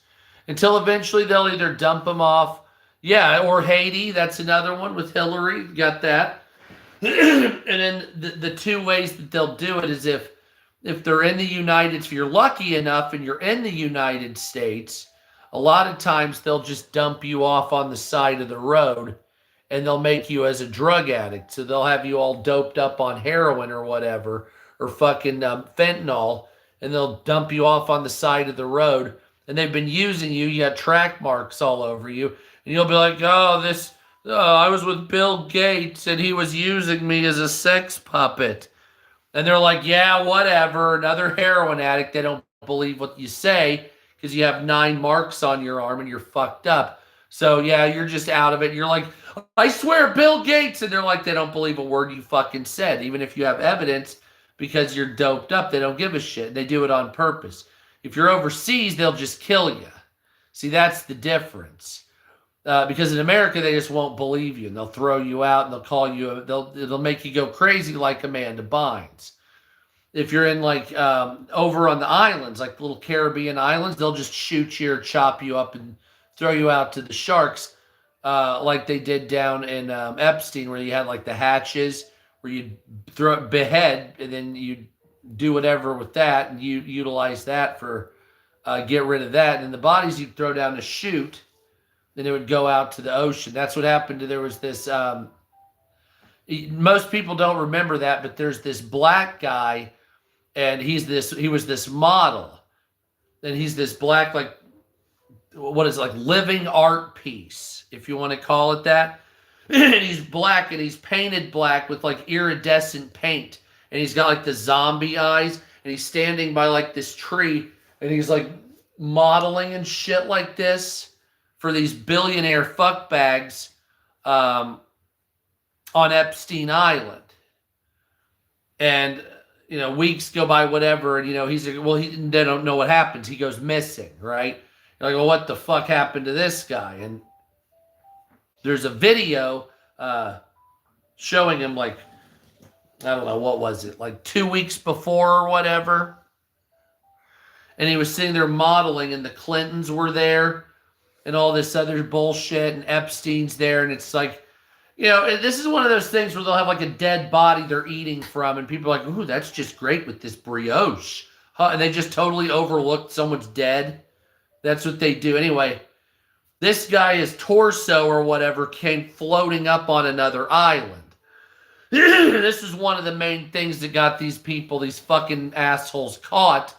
until eventually they'll either dump them off. Yeah, or Haiti. That's another one with Hillary. Got that. And then the 2 ways that they'll do it is if they're in the if you're lucky enough and you're in the United States, a lot of times they'll just dump you off on the side of the road and they'll make you as a drug addict. So they'll have you all doped up on heroin or whatever, or fucking fentanyl, and they'll dump you off on the side of the road. And they've been using you. You got track marks all over you. And you'll be like, I was with Bill Gates and he was using me as a sex puppet. And they're like, yeah, whatever. Another heroin addict. They don't believe what you say because you have 9 marks on your arm and you're fucked up. So, yeah, you're just out of it. You're like, I swear, Bill Gates. And they're like, they don't believe a word you fucking said, even if you have evidence, because you're doped up. They don't give a shit. They do it on purpose. If you're overseas, they'll just kill you. See, that's the difference. Because in America, they just won't believe you, and they'll throw you out, and they'll call you. They'll make you go crazy like Amanda Bynes. If you're in like over on the islands, like little Caribbean islands, they'll just shoot you or chop you up and throw you out to the sharks, like they did down in Epstein, where you had like the hatches where you behead, and then you do whatever with that, and you utilize that for get rid of that, and then the bodies you throw down the chute. Then it would go out to the ocean. That's what happened. There was this, most people don't remember that, but there's this black guy, and he was this model. And he's this black, like, what is it, like living art piece, if you want to call it that. And he's black, and he's painted black with like iridescent paint. And he's got like the zombie eyes, and he's standing by like this tree, and he's like modeling and shit like this for these billionaire fuckbags on Epstein Island. And, weeks go by, whatever, and, he's like, well, they don't know what happens. He goes missing, right? You're like, well, what the fuck happened to this guy? And there's a video showing him, like, I don't know, what was it, like 2 weeks before or whatever. And he was sitting there modeling, and the Clintons were there, and all this other bullshit, and Epstein's there, and it's like, this is one of those things where they'll have like a dead body they're eating from, and people are like, ooh, that's just great with this brioche. And they just totally overlooked someone's dead. That's what they do. Anyway, this guy, his torso or whatever, came floating up on another island. This is one of the main things that got these people, these fucking assholes, caught.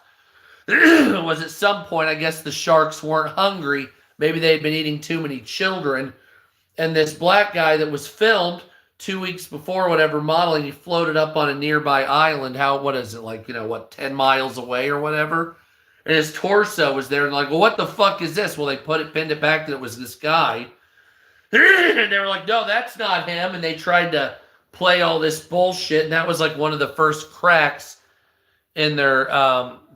Was at some point, I guess the sharks weren't hungry. Maybe they had been eating too many children. And this black guy that was filmed 2 weeks before, whatever, modeling, he floated up on a nearby island. What is it, like, 10 miles away or whatever? And his torso was there. And like, well, what the fuck is this? Well, they pinned it back that it was this guy. And they were like, no, that's not him. And they tried to play all this bullshit. And that was like one of the first cracks in their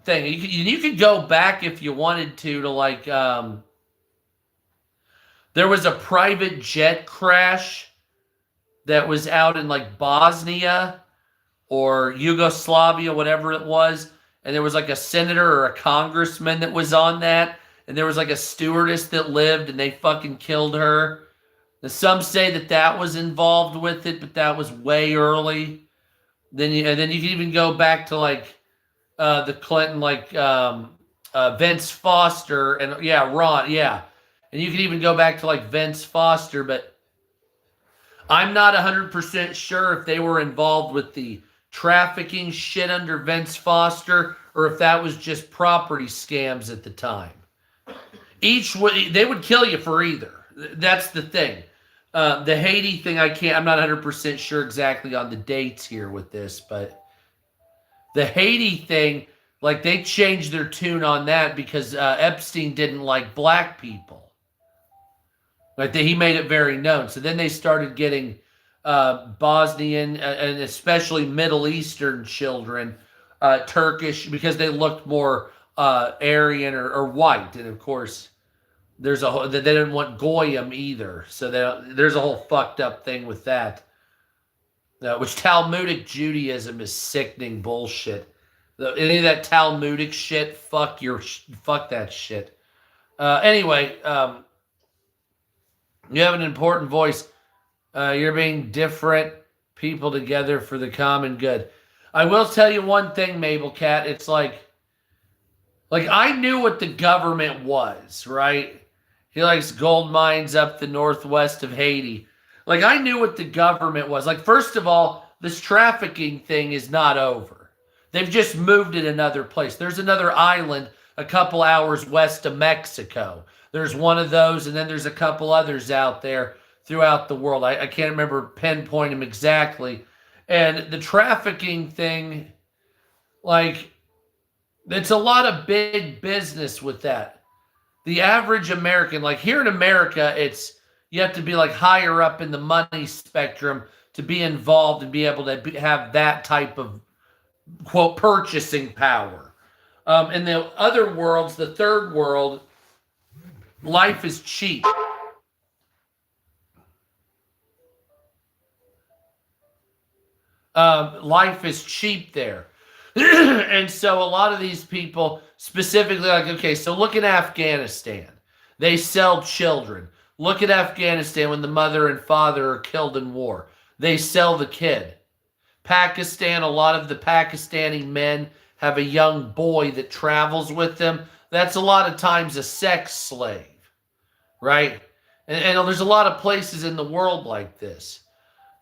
thing. You could go back if you wanted to like... there was a private jet crash that was out in like Bosnia or Yugoslavia, whatever it was. And there was like a senator or a congressman that was on that. And there was like a stewardess that lived, and they fucking killed her. And some say that was involved with it, but that was way early. Then you can even go back to like the Clinton, like Vince Foster, and yeah, Ron, yeah. And you can even go back to like Vince Foster, but I'm not 100% sure if they were involved with the trafficking shit under Vince Foster or if that was just property scams at the time. They would kill you for either. That's the thing. The Haiti thing, I'm not 100% sure exactly on the dates here with this, but the Haiti thing, like they changed their tune on that because Epstein didn't like black people. Like he made it very known. So then they started getting Bosnian and especially Middle Eastern children, Turkish, because they looked more Aryan or white. And of course, they didn't want Goyim either. So there's a whole fucked up thing with that. Which Talmudic Judaism is sickening bullshit. Any of that Talmudic shit, fuck that shit. Anyway, you have an important voice. You're being different people together for the common good. I will tell you one thing, Mabel Cat. It's like I knew what the government was, right? He likes gold mines up the northwest of Haiti. Like, I knew what the government was. Like, first of all, this trafficking thing is not over. They've just moved it another place. There's another island a couple hours west of Mexico. There's one of those, and then there's a couple others out there throughout the world. I can't remember, pinpoint them exactly. And the trafficking thing, like, it's a lot of big business with that. The average American, like here in America, you have to be like higher up in the money spectrum to be involved and be able to have that type of, quote, purchasing power. In the other worlds, the third world, life is cheap. Life is cheap there. And so a lot of these people, specifically, like, okay, so look at Afghanistan. They sell children. Look at Afghanistan when the mother and father are killed in war. They sell the kid. Pakistan, a lot of the Pakistani men have a young boy that travels with them. That's a lot of times a sex slave, right? And there's a lot of places in the world like this.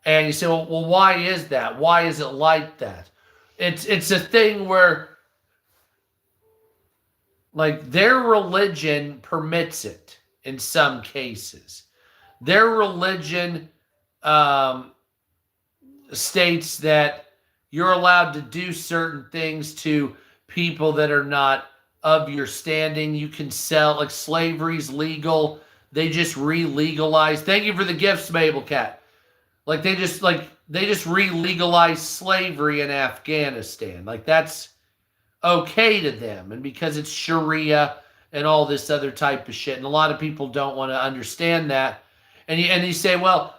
And you say, well, why is that? Why is it like that? It's a thing where, like, their religion permits it in some cases. Their religion states that you're allowed to do certain things to people that are not of your standing. You can sell, like, slavery's legal. They just re-legalized. Thank you for the gifts, Mabel Cat. Like, they just re-legalized slavery in Afghanistan. Like, that's okay to them. And because it's Sharia and all this other type of shit. And a lot of people don't want to understand that. And you say, well,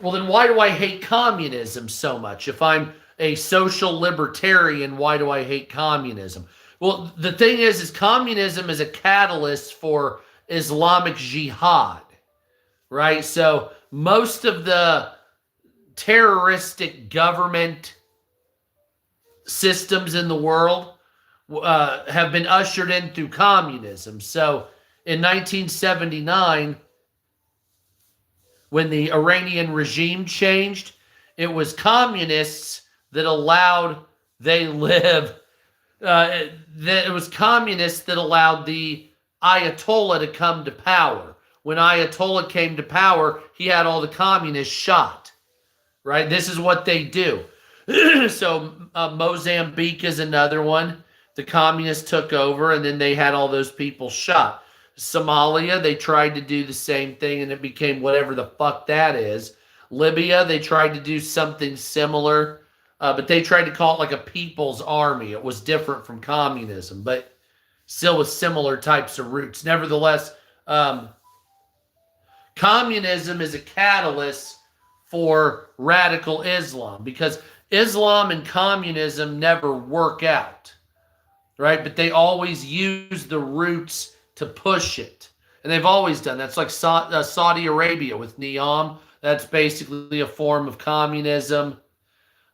then why do I hate communism so much? If I'm a social libertarian, why do I hate communism? Well, the thing is communism is a catalyst for Islamic jihad, right? So most of the terroristic government systems in the world have been ushered in through communism. So in 1979, when the Iranian regime changed, it was communists that allowed it was communists that allowed the Ayatollah to come to power. When Ayatollah came to power, he had all the communists shot. Right? This is what they do. So Mozambique is another one. The communists took over, and then they had all those people shot. Somalia, they tried to do the same thing, and it became whatever the fuck that is. Libya, they tried to do something similar, but they tried to call it like a people's army. It was different from communism, but still with similar types of roots. Nevertheless, communism is a catalyst for radical Islam, because Islam and communism never work out, right? But they always use the roots to push it. And they've always done that. It's like Saudi Arabia with Niam. That's basically a form of communism.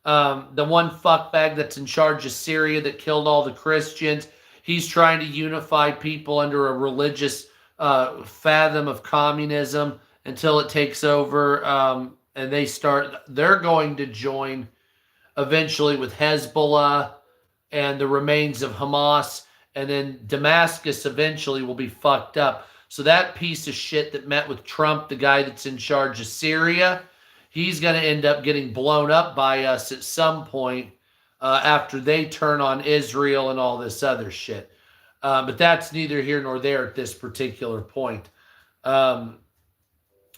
The one fuckbag that's in charge of Syria that killed all the Christians, he's trying to unify people under a religious fathom of communism until it takes over, and they're going to join eventually with Hezbollah and the remains of Hamas, and then Damascus eventually will be fucked up. So that piece of shit that met with Trump, the guy that's in charge of Syria, he's going to end up getting blown up by us at some point after they turn on Israel and all this other shit. But that's neither here nor there at this particular point. But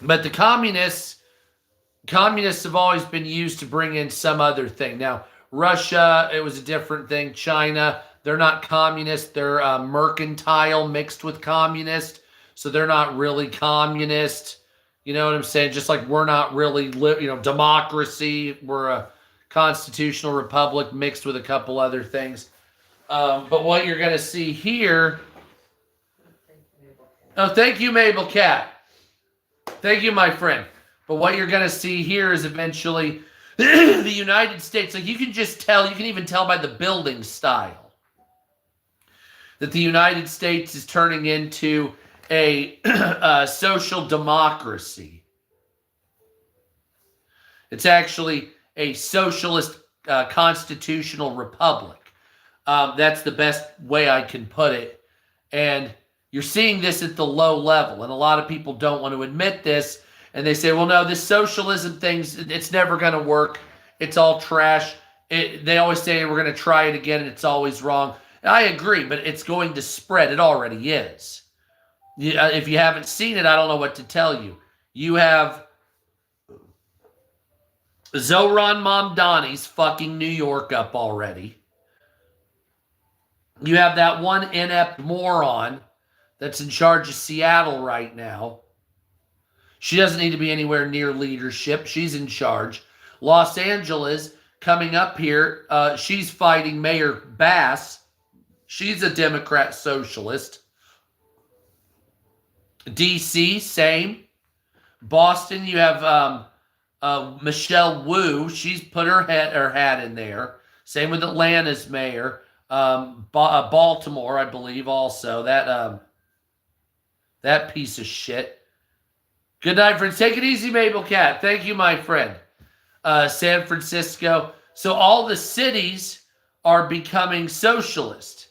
the communists have always been used to bring in some other thing. Now, Russia, it was a different thing. China, they're not communist. They're mercantile mixed with communist. So they're not really communist. You know what I'm saying? Just like we're not really, democracy. We're a constitutional republic mixed with a couple other things. But what you're going to see here... Oh, thank you, Mabel Cat. Thank you, my friend. But what you're going to see here is eventually the United States, like you can even tell by the building style that the United States is turning into a social democracy. It's actually a socialist constitutional republic. That's the best way I can put it. And you're seeing this at the low level. And a lot of people don't want to admit this. And they say, well, no, this socialism thing's, it's never going to work. It's all trash. They always say we're going to try it again, and it's always wrong. And I agree, but it's going to spread. It already is. If you haven't seen it, I don't know what to tell you. You have Zohran Mamdani's fucking New York up already. You have that one inept moron that's in charge of Seattle right now. She doesn't need to be anywhere near leadership. She's in charge. Los Angeles, coming up here, she's fighting Mayor Bass. She's a Democrat socialist. D.C., same. Boston, you have Michelle Wu. She's put her hat in there. Same with Atlanta's mayor. Baltimore, I believe, also. That piece of shit. Good night, friends. Take it easy, Mabel Cat. Thank you, my friend. San Francisco. So all the cities are becoming socialist.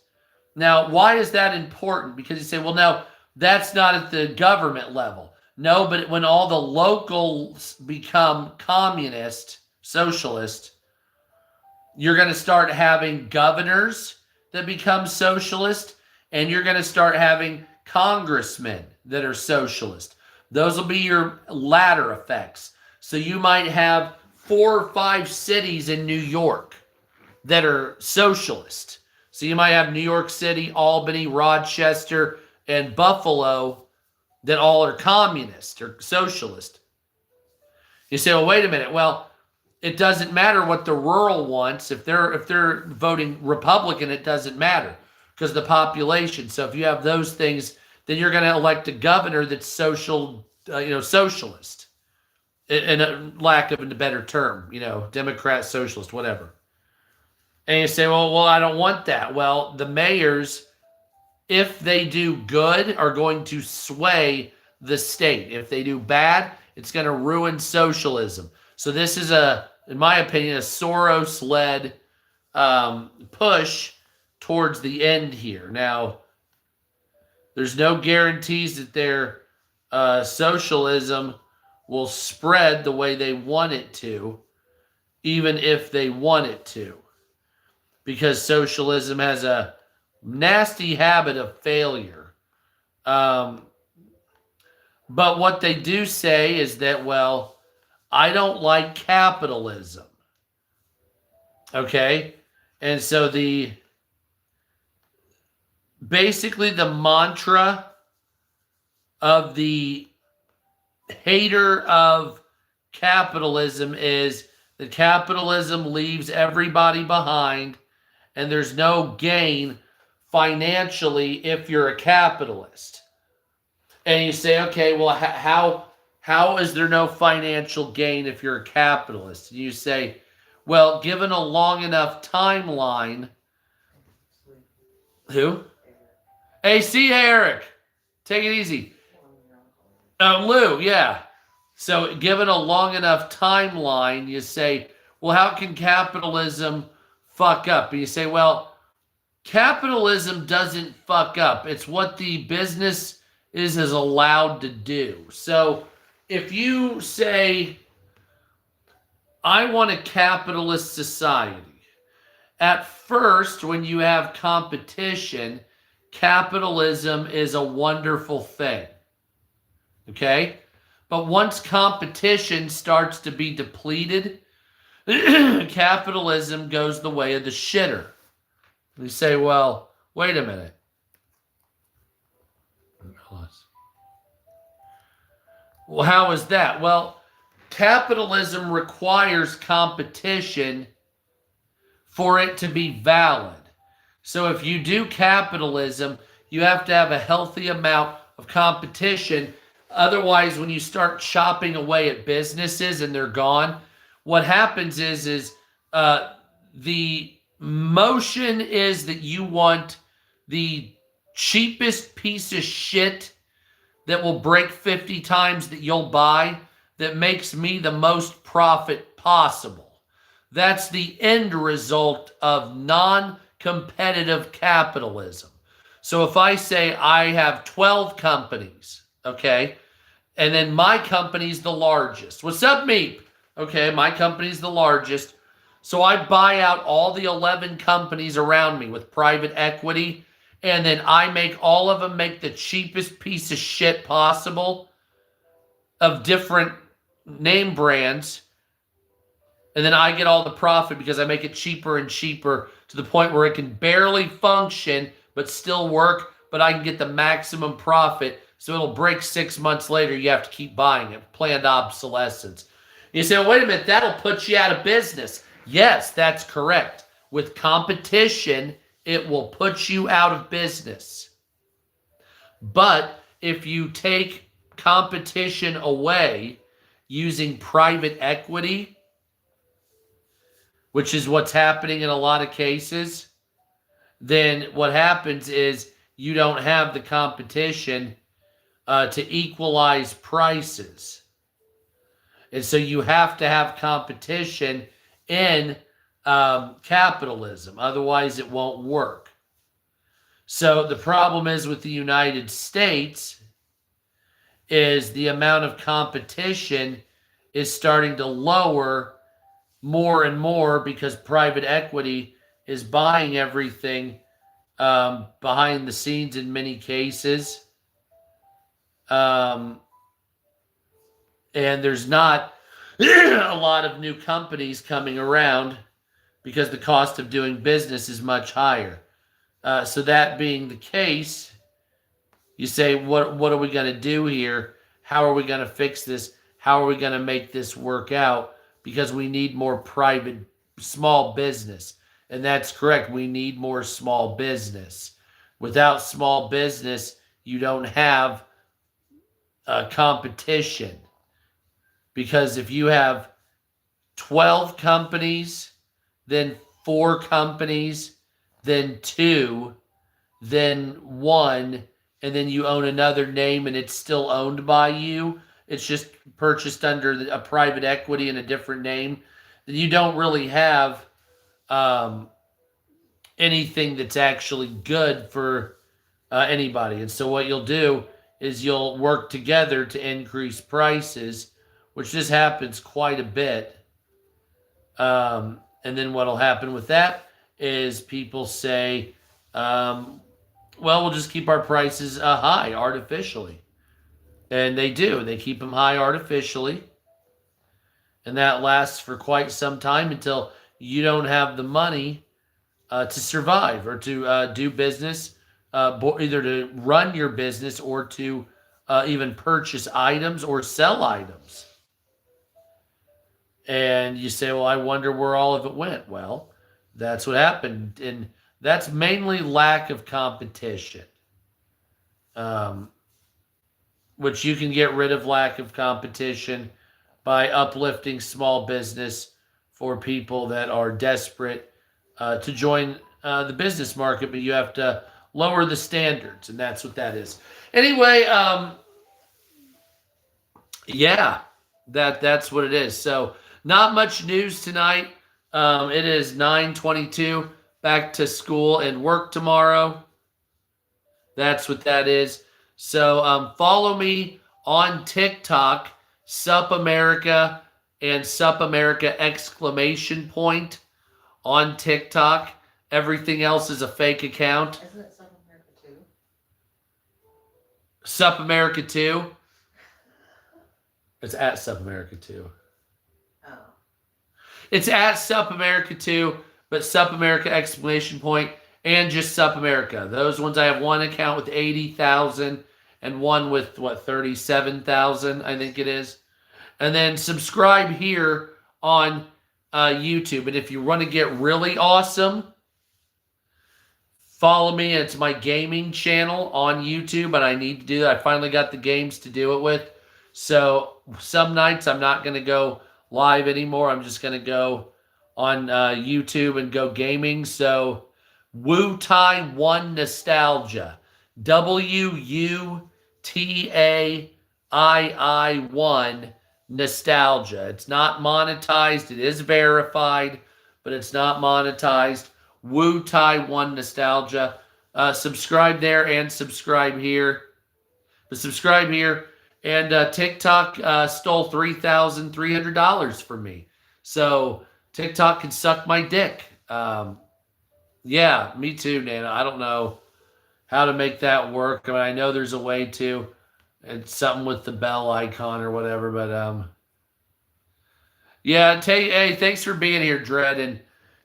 Now, why is that important? Because you say, well, no, that's not at the government level. No, but when all the locals become communist, socialist, you're going to start having governors that become socialist, and you're going to start having congressmen that are socialist. Those will be your ladder effects. So you might have 4 or 5 cities in New York that are socialist. So you might have New York City, Albany, Rochester, and Buffalo that all are communist or socialist. You say, well, wait a minute. Well, it doesn't matter what the rural wants. If they're voting Republican, it doesn't matter because the population. So if you have those things, then you're going to elect a governor that's socialist, in a lack of a better term, Democrat, socialist, whatever. And you say, well, I don't want that. Well, the mayors, if they do good, are going to sway the state. If they do bad, it's going to ruin socialism. So this is in my opinion, a Soros-led push towards the end here. Now, there's no guarantees that their socialism will spread the way they want it to, even if they want it to. Because socialism has a nasty habit of failure. But what they do say is that, well, I don't like capitalism. Okay? And so basically the mantra of the hater of capitalism is that capitalism leaves everybody behind and there's no gain financially if you're a capitalist. And you say, okay, well, how is there no financial gain if you're a capitalist? And you say, well, given a long enough timeline, Who? AC Eric. Take it easy. Lou, yeah. So given a long enough timeline, you say, well, how can capitalism fuck up? And you say, well, capitalism doesn't fuck up. It's what the business is allowed to do. So if you say, I want a capitalist society, at first, when you have competition, capitalism is a wonderful thing. Okay? But once competition starts to be depleted, capitalism goes the way of the shitter. You say, well, wait a minute. Well, how is that? Well, capitalism requires competition for it to be valid. So if you do capitalism, you have to have a healthy amount of competition. Otherwise, when you start chopping away at businesses and they're gone, what happens is the motion is that you want the cheapest piece of shit that will break 50 times that you'll buy that makes me the most profit possible. That's the end result of non-competitive capitalism. So if I say I have 12 companies, okay, and then my company's the largest. What's up, Meep? Okay, my company's the largest. So I buy out all the 11 companies around me with private equity, and then I make all of them make the cheapest piece of shit possible of different name brands. And then I get all the profit because I make it cheaper and cheaper to the point where it can barely function but still work, but I can get the maximum profit. So it'll break 6 months later. You have to keep buying it. Planned obsolescence. You say, well, wait a minute, that'll put you out of business. Yes, that's correct. With competition, it will put you out of business. But if you take competition away using private equity, which is what's happening in a lot of cases, then what happens is you don't have the competition to equalize prices. And so you have to have competition in capitalism. Otherwise, it won't work. So the problem is with the United States is the amount of competition is starting to lower more and more because private equity is buying everything behind the scenes in many cases. And there's not a lot of new companies coming around because the cost of doing business is much higher. So that being the case, you say, what are we going to do here? How are we going to fix this? How are we going to make this work out? Because we need more private, small business. And that's correct. We need more small business. Without small business, you don't have competition. Because if you have 12 companies, then 4 companies, then 2, then 1, and then you own another name and it's still owned by you, it's just purchased under a private equity in a different name, then you don't really have anything that's actually good for anybody. And so what you'll do is you'll work together to increase prices, which just happens quite a bit. And then what'll happen with that is people say, well, we'll just keep our prices high artificially. And they do. They keep them high artificially. And that lasts for quite some time until you don't have the money to survive or to do business, either to run your business or to even purchase items or sell items. And you say, well, I wonder where all of it went. Well, that's what happened. And that's mainly lack of competition. Which you can get rid of lack of competition by uplifting small business for people that are desperate to join the business market, but you have to lower the standards, and that's what that is. Anyway, yeah, that's what it is. So not much news tonight. It is 9:22. Back to school and work tomorrow. That's what that is. So follow me on TikTok, Sup America and Sup America exclamation point on TikTok. Everything else is a fake account. Isn't it South America too? Sup America 2. It's at Sup America 2. Oh. It's at Sup America 2, but Sup America exclamation point and just Sup America. Those ones, I have one account with 80,000 and one with 37,000, I think it is. And then subscribe here on YouTube. And if you want to get really awesome, follow me. It's my gaming channel on YouTube, and I need to do that. I finally got the games to do it with. So some nights I'm not going to go live anymore. I'm just going to go on YouTube and go gaming. So Wu Tai 1 Nostalgia. WUTAII1 Nostalgia. It's not monetized. It is verified, but it's not monetized. Wu Tai 1 Nostalgia. Subscribe there and subscribe here. But subscribe here. And TikTok stole $3,300 from me. So TikTok can suck my dick. Yeah, me too, Nana. I don't know how to make that work. I mean, I know there's a way to. It's something with the bell icon or whatever. But yeah. Hey, thanks for being here, Dredd. And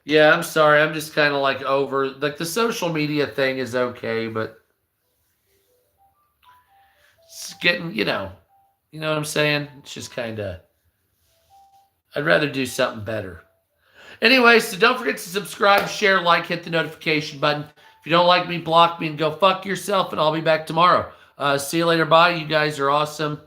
yeah, I'm sorry. I'm just kind of like over. Like the social media thing is okay, but it's getting, you know what I'm saying? It's just kind of, I'd rather do something better. Anyway, so don't forget to subscribe, share, like, hit the notification button. If you don't like me, block me and go fuck yourself, and I'll be back tomorrow. See you later. Bye. You guys are awesome.